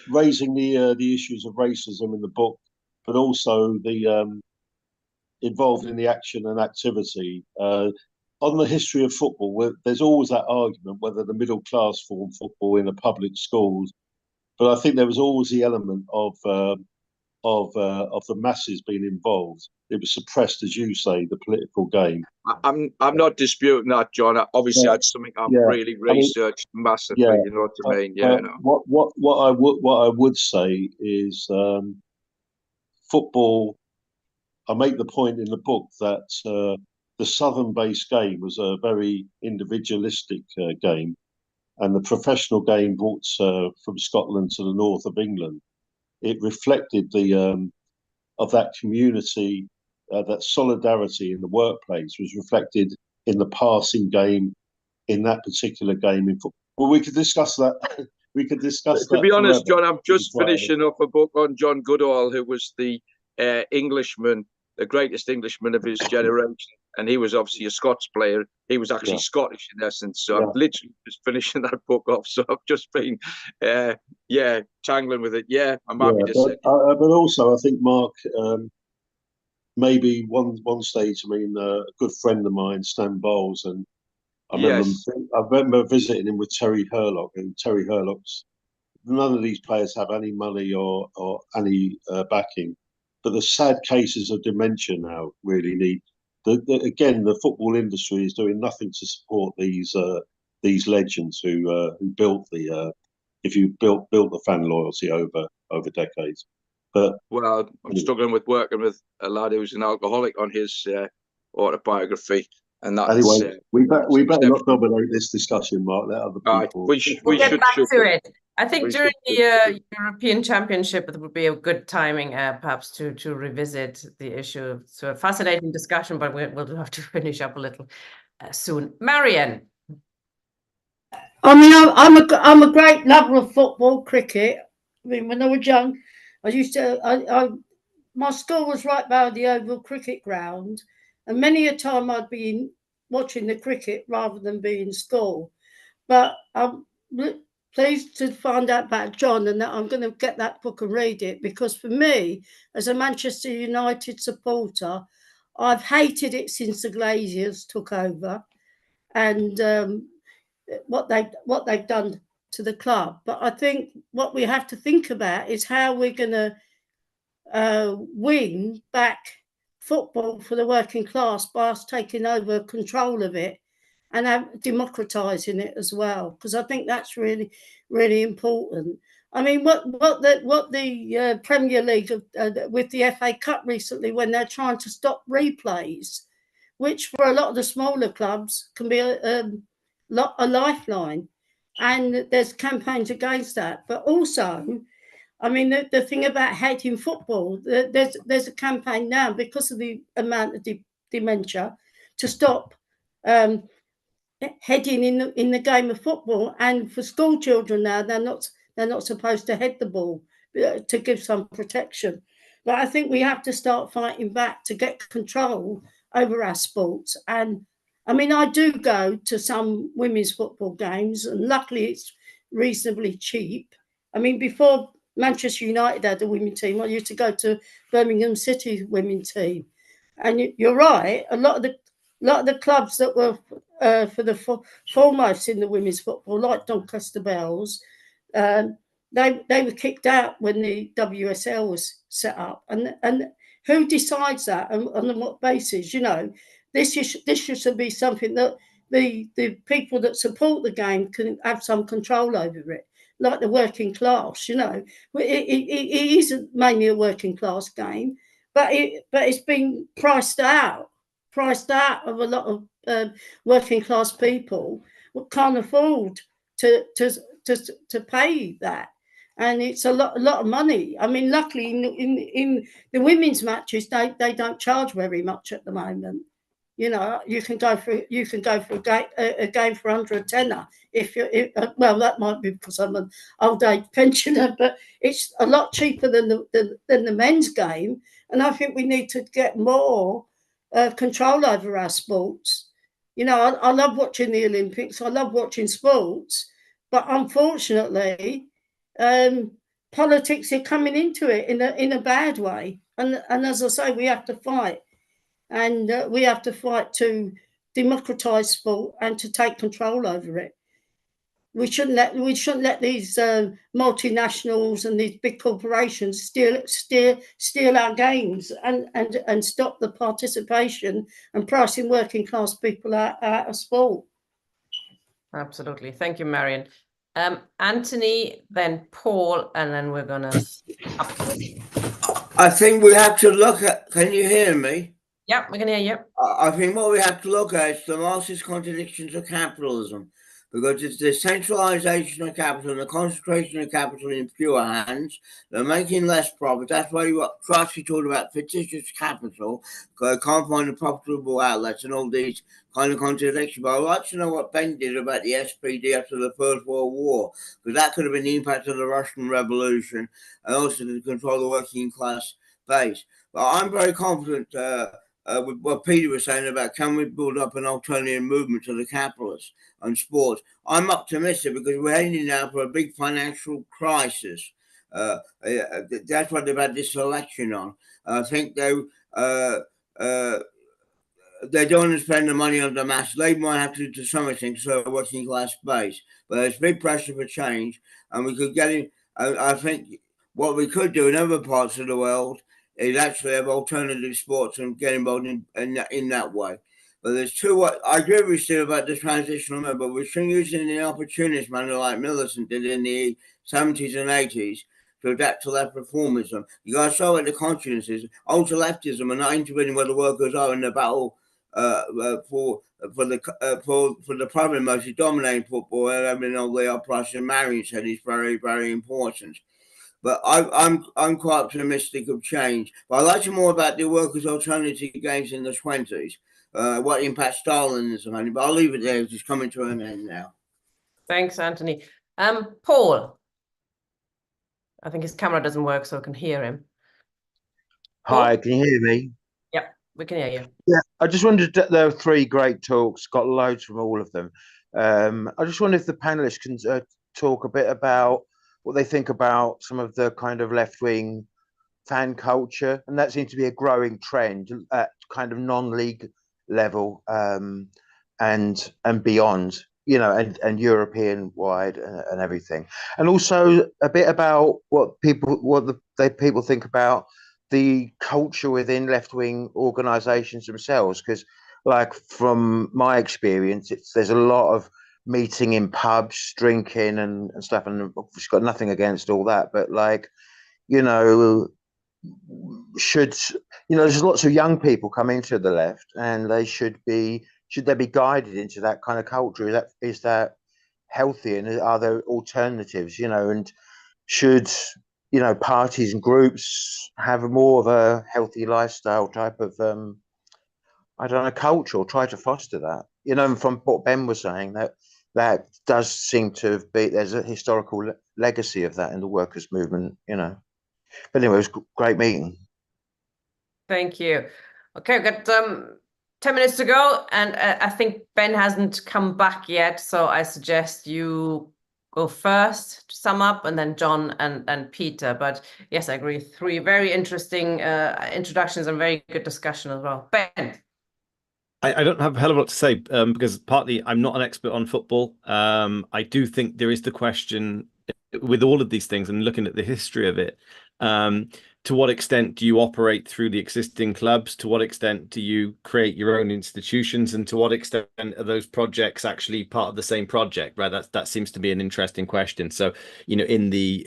raising the issues of racism in the book, but also the involved in the action and activity. On the history of football, there's always that argument whether the middle class form football in the public schools, but I think there was always the element of the masses being involved. It was suppressed, as you say, the political game. I'm not disputing that, John. Obviously, that's something I've really researched massively. Yeah. You know what I mean? Yeah. No. What I would say is football. I make the point in the book that the Southern-based game was a very individualistic game, and the professional game brought from Scotland to the north of England. It reflected of that community, that solidarity in the workplace was reflected in the passing game, in that particular game in football. Well, we could discuss that. To be honest, John, I'm just finishing up a book on John Goodall, who was the Englishman, the greatest Englishman of his generation, and he was obviously a Scots player. He was actually Scottish in essence. So I'm literally just finishing that book off. So I've just been, tangling with it. Yeah, I'm happy to say. But also, I think, Mark, maybe one stage. I mean, a good friend of mine, Stan Bowles, and I remember visiting him with Terry Hurlock, and Terry Hurlock's. None of these players have any money or any backing. But the sad cases of dementia now really need. Again, the football industry is doing nothing to support these legends who built the the fan loyalty over decades. But I'm struggling with working with a lad who's an alcoholic on his autobiography, and that. Anyway, we better not dominate this discussion, Mark. Let other people. We'll get back to it. I think during the European Championship, it would be a good timing, perhaps, to revisit the issue. So a fascinating discussion, but we'll have to finish up a little soon. Marianne. I mean, I'm a great lover of football, cricket. I mean, when I was young, I used to. My school was right by the Oval Cricket Ground, and many a time I'd be watching the cricket rather than be in school. But I'm pleased to find out about John, and that I'm going to get that book and read it, because for me, as a Manchester United supporter, I've hated it since the Glazers took over, and what they've done to the club. But I think what we have to think about is how we're going to win back football for the working class by us taking over control of it and democratizing it as well, because I think that's really, really important. I mean, what the Premier League with the FA Cup recently, when they're trying to stop replays, which for a lot of the smaller clubs can be a lifeline, and there's campaigns against that. But also, I mean, the thing about hating football, there's a campaign now because of the amount of dementia to stop heading in the game of football. And for school children now, they're not supposed to head the ball to give some protection. But I think we have to start fighting back to get control over our sports. And I mean, I do go to some women's football games, and luckily it's reasonably cheap. I mean, before Manchester United had a women's team, I used to go to Birmingham City women's team. And you're right, a lot of the clubs that were for the foremost in the women's football, like Doncaster Bells, they were kicked out when the WSL was set up. And who decides that, and on what basis? You know, this should be something that the people that support the game can have some control over it, like the working class. You know, it is mainly a working class game, but it's been priced out of a lot of working class people who can't afford to pay that. And it's a lot of money. I mean, luckily in the women's matches, they don't charge very much at the moment. You know, you can go for a game for under a tenner well, that might be because I'm an old age pensioner, but it's a lot cheaper than the men's game. And I think we need to get more control over our sports. You know, I love watching the Olympics. I love watching sports, but unfortunately, politics are coming into it in a bad way. And as I say, we have to fight. And we have to fight to democratise sport and to take control over it. We shouldn't let these multinationals and these big corporations steal our games and stop the participation and pricing working class people out of sport. Absolutely. Thank you, Marion. Anthony, then Paul, and then we're gonna. I think we have to look at. Can you hear me? Yeah, we can hear you. I think what we have to look at is the Marxist contradictions of capitalism, because it's the centralization of capital and the concentration of capital in fewer hands. They're making less profit. That's why Trotsky talked about fictitious capital, because they can't find the profitable outlets and all these kind of contradictions. But I'd like to know what Ben did about the SPD after the First World War, because that could have been the impact of the Russian Revolution and also to control the working class base. But I'm very confident with what Peter was saying about can we build up an alternative movement to the capitalists and sports. I'm optimistic because we're heading now for a big financial crisis. That's what they've had this election on. I think they don't want to spend the money on the mass. They might have to some extent, so a working class base. But there's big pressure for change, and we could get in. I think what we could do in other parts of the world is actually have alternative sports and get involved in that way. But there's I agree with you about the transitional movement, but we're still using the opportunist manner like Millicent did in the 70s and 80s to adapt to left reformism. You guys saw what the conscience is. Ultra-leftism and not intervening where the workers are in the battle for the problem mostly dominating football. And I mean, all the price and Marion said is very, very important. But I'm quite optimistic of change. But I'd like to more about the workers' alternative games in the 20s, what impact Stalinism had. But I'll leave it there. It's just coming to an end now. Thanks, Anthony. Paul. I think his camera doesn't work, so I can hear him. Hi, can you hear me? Yeah, we can hear you. Yeah, I just wondered, there were 3 great talks, got loads from all of them. I just wonder if the panelists can talk a bit about what they think about some of the kind of left-wing fan culture, and that seems to be a growing trend at kind of non-league level and beyond, you know, and European wide and everything, and also a bit about what people think about the culture within left-wing organizations themselves, because like from my experience, there's a lot of meeting in pubs, drinking and stuff, and I've got nothing against all that, but like, you know, there's lots of young people come into the left, and they should they be guided into that kind of culture? Is that healthy, and are there alternatives, you know, and should parties and groups have more of a healthy lifestyle type of I don't know, culture, or try to foster that. And from what Ben was saying, that does seem to be, there's a historical legacy of that in the workers' movement. But anyway, it was great meeting. Thank you. Okay, we've got 10 minutes to go, and I think Ben hasn't come back yet, so I suggest you go first to sum up, and then John and Peter. But yes, I agree. 3 very interesting introductions and very good discussion as well. Ben. I don't have a hell of a lot to say because partly I'm not an expert on football. I do think there is the question with all of these things, and looking at the history of it, to what extent do you operate through the existing clubs? To what extent do you create your own institutions? And to what extent are those projects actually part of the same project? Right. That seems to be an interesting question. So, in the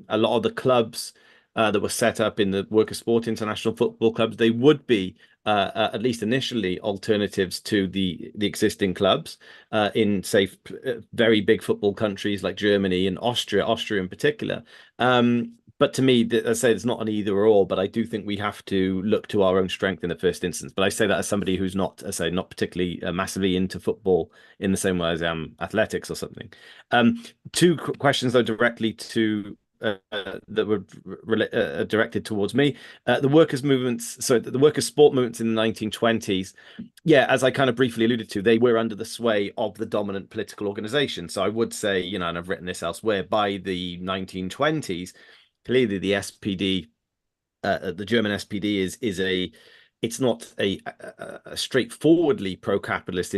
a lot of the clubs that were set up in the Worker Sport International Football Clubs, they would be at least initially alternatives to the existing clubs in, say, very big football countries like Germany and Austria in particular. But to me, I say it's not an either or, but I do think we have to look to our own strength in the first instance. But I say that as somebody who's not, I say, not particularly massively into football in the same way as I am athletics or something. 2 questions, though, directly to that were directed towards me. The workers' movements, so the workers' sport movements in the 1920s, yeah, as I kind of briefly alluded to, they were under the sway of the dominant political organization. So I would say, and I've written this elsewhere, by the 1920s, clearly the SPD, the German SPD it's not a straightforwardly pro-capitalist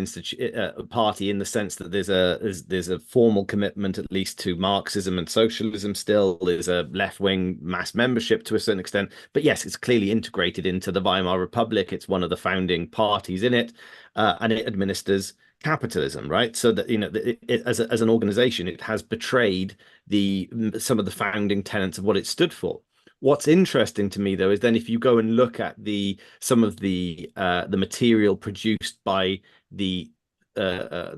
party in the sense that there's a formal commitment at least to Marxism and socialism. Still, there's a left-wing mass membership to a certain extent, but yes, it's clearly integrated into the Weimar Republic. It's one of the founding parties in it, and it administers capitalism, right? So that as an organization, it has betrayed some of the founding tenets of what it stood for. What's interesting to me, though, is then if you go and look at some of the material produced by the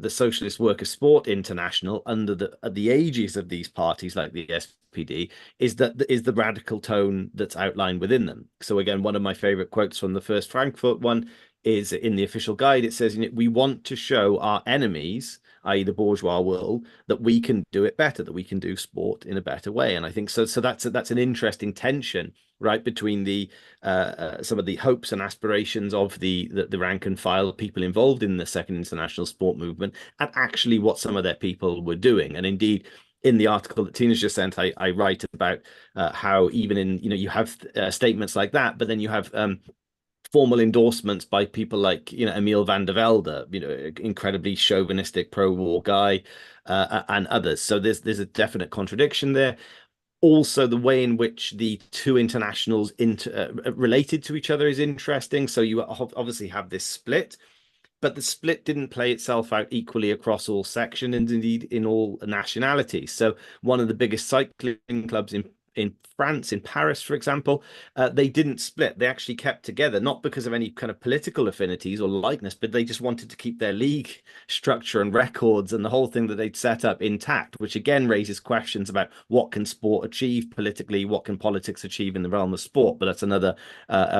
Socialist Workers' Sport International under the aegis of these parties like the SPD, is the radical tone that's outlined within them. So again, one of my favorite quotes from the first Frankfurt one is in the official guide. It says, we want to show our enemies, i.e. the bourgeois world, that we can do it better, that we can do sport in a better way. And I think so that's an interesting tension, right, between some of the hopes and aspirations of the rank and file people involved in the Second International Sport Movement, and actually what some of their people were doing. And indeed, in the article that Tina's just sent, I write about how even in, you have statements like that, but then you have formal endorsements by people like Emil van der Velde, incredibly chauvinistic pro-war guy, and others. So there's a definite contradiction there. Also, the way in which the 2 internationals related to each other is interesting. So you obviously have this split, but the split didn't play itself out equally across all sections and indeed in all nationalities. So one of the biggest cycling clubs in France, in Paris, for example, they didn't split. They actually kept together, not because of any kind of political affinities or likeness, but they just wanted to keep their league structure and records and the whole thing that they'd set up intact, which again raises questions about what can sport achieve politically, what can politics achieve in the realm of sport. But that's another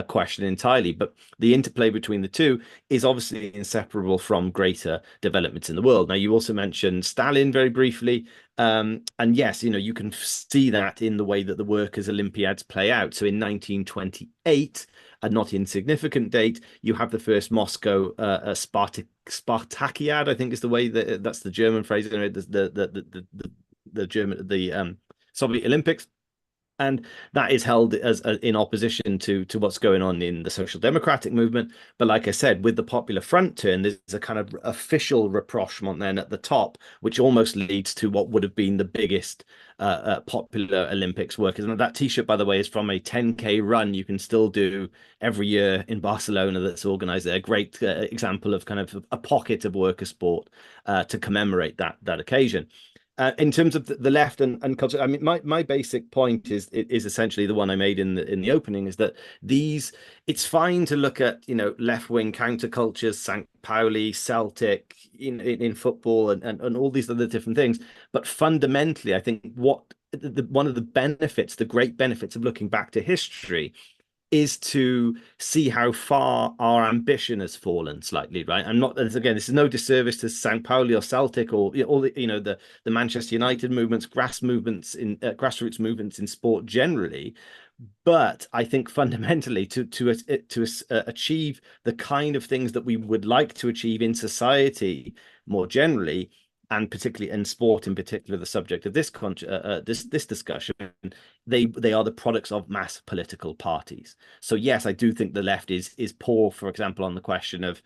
question entirely. But the interplay between the 2 is obviously inseparable from greater developments in the world. Now, you also mentioned Stalin very briefly. And yes, you can see that in the way that the Workers' Olympiads play out. So in 1928, a not insignificant date, you have the first Moscow Spartakiad, I think is the way that's the German phrase, the Soviet Olympics. And that is held as in opposition to what's going on in the social democratic movement. But like I said, with the Popular Front turn, there's a kind of official rapprochement then at the top, which almost leads to what would have been the biggest popular Olympics workers. And that T-shirt, by the way, is from a 10K run you can still do every year in Barcelona that's organized there. A great example of kind of a pocket of worker sport to commemorate that occasion. In terms of the left and culture, I mean, my basic point is essentially the one I made in the opening, is that it's fine to look at left-wing countercultures, St. Pauli, Celtic in football and all these other different things, but fundamentally, I think what one of the benefits, the great benefits of looking back to history, is to see how far our ambition has fallen slightly, right? I'm not, again, this is no disservice to St. Pauli or Celtic or all the, the Manchester United movements, grassroots movements in sport generally. But I think fundamentally to achieve the kind of things that we would like to achieve in society more generally, and particularly in sport, in particular, the subject of this this discussion, they are the products of mass political parties. So yes, I do think the left is poor, for example, on the question of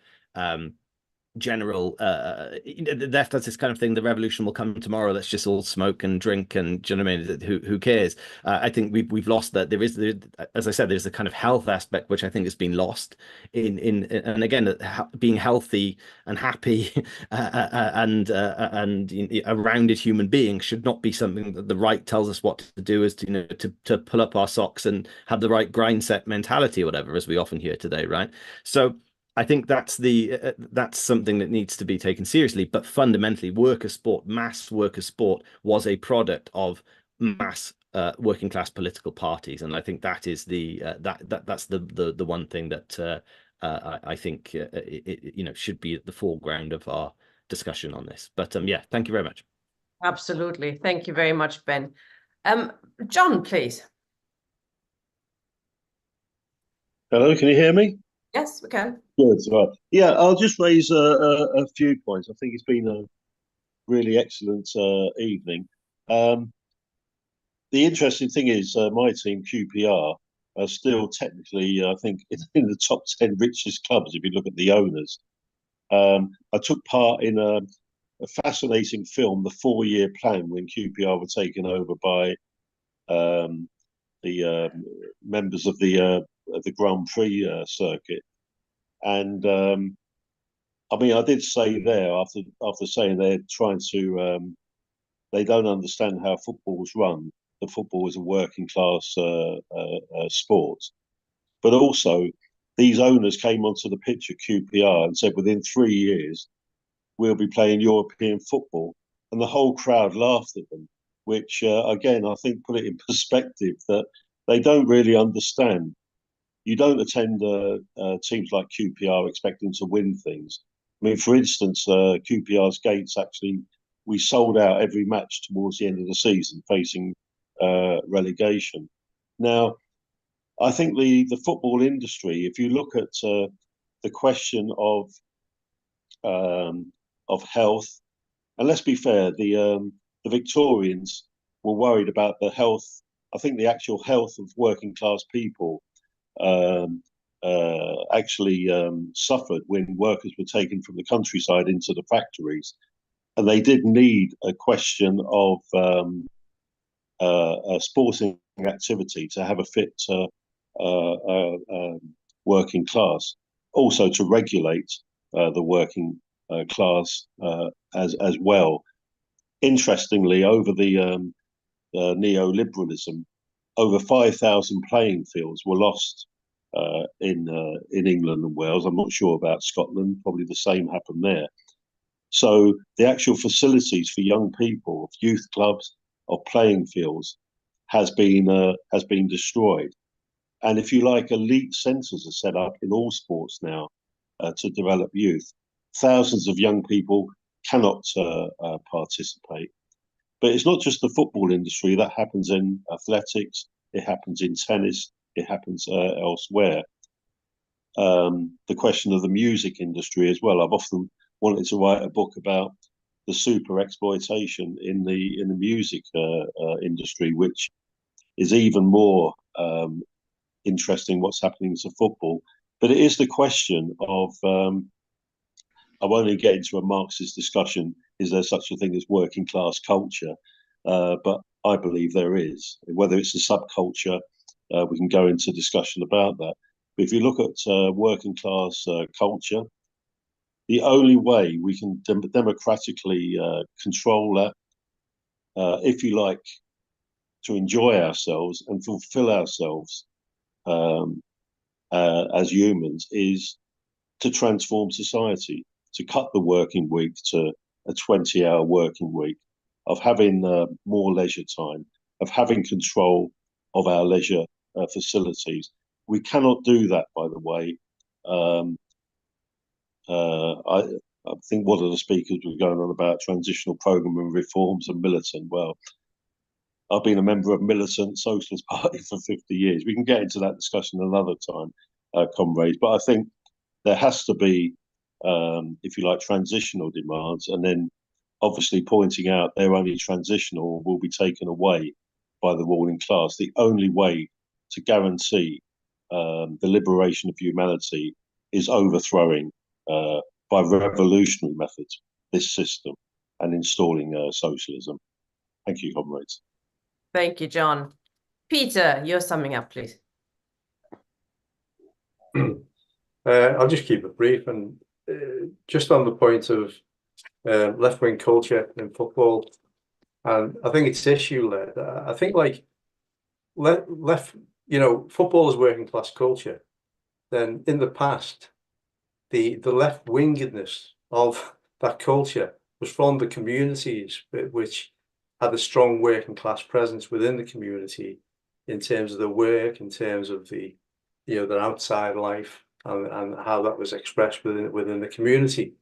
general the left does this kind of thing, the revolution will come tomorrow, let's just all smoke and drink, and do you know what I mean, who cares? I think we've lost that. There is, as I said, there's a kind of health aspect which I think has been lost in and again, being healthy and happy and a rounded human being should not be something that the right tells us what to do, is to pull up our socks and have the right grind set mentality or whatever, as we often hear today, right? So I think that's something that needs to be taken seriously. But fundamentally, worker sport, mass worker sport, was a product of mass working class political parties, and I think that is that's the one thing that I think should be at the foreground of our discussion on this. But yeah, thank you very much. Absolutely, thank you very much, Ben. John, please. Hello, can you hear me? Yes, we can. Good. Right. Yeah, I'll just raise a few points. I think it's been a really excellent evening. The interesting thing is my team, QPR, are still technically, I think, in the top 10 richest clubs if you look at the owners. I took part in a fascinating film, The 4-Year Plan, when QPR were taken over by the members of the Grand Prix circuit. And I mean, I did say there, after saying they're trying to, they don't understand how football's run. The football is a working class sport. But also, these owners came onto the pitch at QPR and said within 3 years, we'll be playing European football. And the whole crowd laughed at them, which, again, I think put it in perspective that they don't really understand. You don't attend teams like QPR expecting to win things. I mean, for instance, QPR's gates, actually, we sold out every match towards the end of the season, facing relegation. Now, I think the football industry, if you look at the question of health, and let's be fair, the Victorians were worried about the health. I think the actual health of working class people actually suffered when workers were taken from the countryside into the factories, and they did need a question of sporting activity to have a fit working class, also to regulate the working class as well. Interestingly, over the neoliberalism, over 5,000 playing fields were lost in England and Wales. I'm not sure about Scotland. Probably the same happened there. So the actual facilities for young people, of youth clubs, of playing fields, has been destroyed. And if you like, elite centres are set up in all sports now to develop youth. Thousands of young people cannot participate. But it's not just the football industry. That happens in athletics. It happens in tennis. It happens elsewhere. The question of the music industry as well. I've often wanted to write a book about the super exploitation in the music industry, which is even more interesting what's happening to football. But it is the question of, I won't get into a Marxist discussion, is there such a thing as working class culture? But I believe there is. Whether it's a subculture, we can go into discussion about that. But if you look at working class culture, the only way we can democratically control that, if you like, to enjoy ourselves and fulfill ourselves as humans, is to transform society, to cut the working week to a 20-hour working week, of having more leisure time, of having control of our leisure facilities. We cannot do that, by the way. I think one of the speakers was going on about transitional programme and reforms and Militant. Well, I've been a member of Militant Socialist Party for 50 years. We can get into that discussion another time, comrades. But I think there has to be, if you like, transitional demands, and then obviously pointing out they're only transitional, will be taken away by the ruling class. The only way to guarantee the liberation of humanity is overthrowing by revolutionary methods this system and installing socialism. Thank you, comrades. Thank you, John. Peter, you're summing up, please. I'll just keep it brief, and just on the point of left-wing culture in football, and I think it's issue-led. I think like left, football is working class culture. Then in the past, the left-wingedness of that culture was from the communities which had a strong working class presence within the community in terms of the work, in terms of the their outside life, and how that was expressed within the community.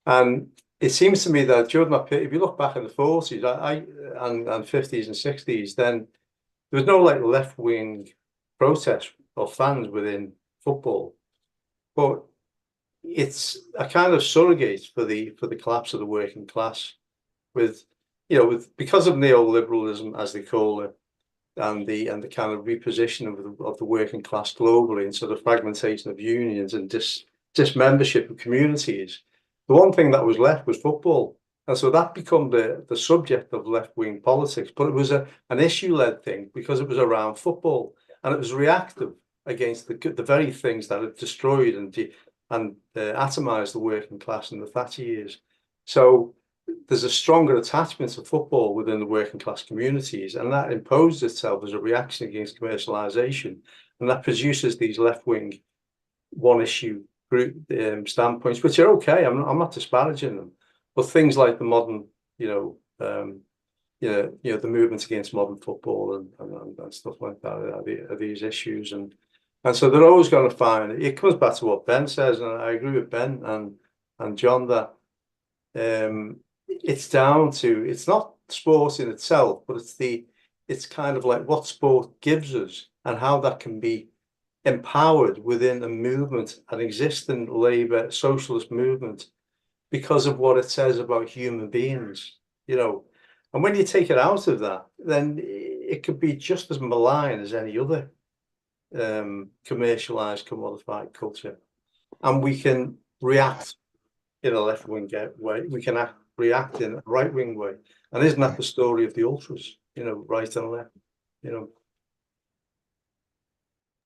And it seems to me that during that period, if you look back in the 40s and 50s and 60s, then there was no like left-wing protest or fans within football, but it's a kind of surrogate for the collapse of the working class, because of neoliberalism, as they call it, and the kind of reposition of the working class globally, and sort of fragmentation of unions and dismembership of communities. The one thing that was left was football, and so that became the subject of left-wing politics. But it was an issue-led thing because it was around football, and it was reactive against the very things that had destroyed and atomized the working class in the Thatcher years. So there's a stronger attachment to football within the working class communities, and that imposed itself as a reaction against commercialization, and that produces these left-wing one-issue group standpoints, which are okay. I'm not disparaging them, but things like the modern, the movement against modern football and stuff like that are these issues, and so they're always going to find it. Comes back to what Ben says, and I agree with Ben and John that it's down to, it's not sport in itself, but it's kind of like what sport gives us and how that can be empowered within a movement, an existing labor socialist movement, because of what it says about human beings, and when you take it out of that, then it could be just as malign as any other commercialized, commodified culture, and we can react in a left-wing way, we can react in a right-wing way, and isn't that the story of the ultras, right and left,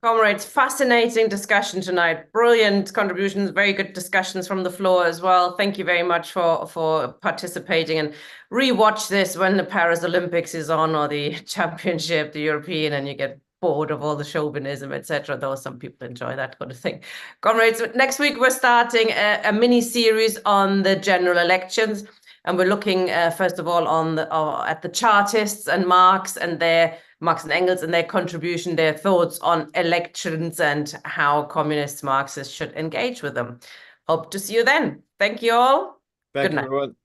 Comrades, fascinating discussion tonight. Brilliant contributions, very good discussions from the floor as well. Thank you very much for participating, and rewatch this when the Paris Olympics is on, or the championship, the European, and you get bored of all the chauvinism, etc. Though some people enjoy that kind of thing. Comrades, next week we're starting a mini series on the general elections, and we're looking first of all at the Chartists and Marx and Engels and their contribution, their thoughts on elections and how communists, Marxists should engage with them. Hope to see you then. Thank you all. Thank Good you, night. everyone.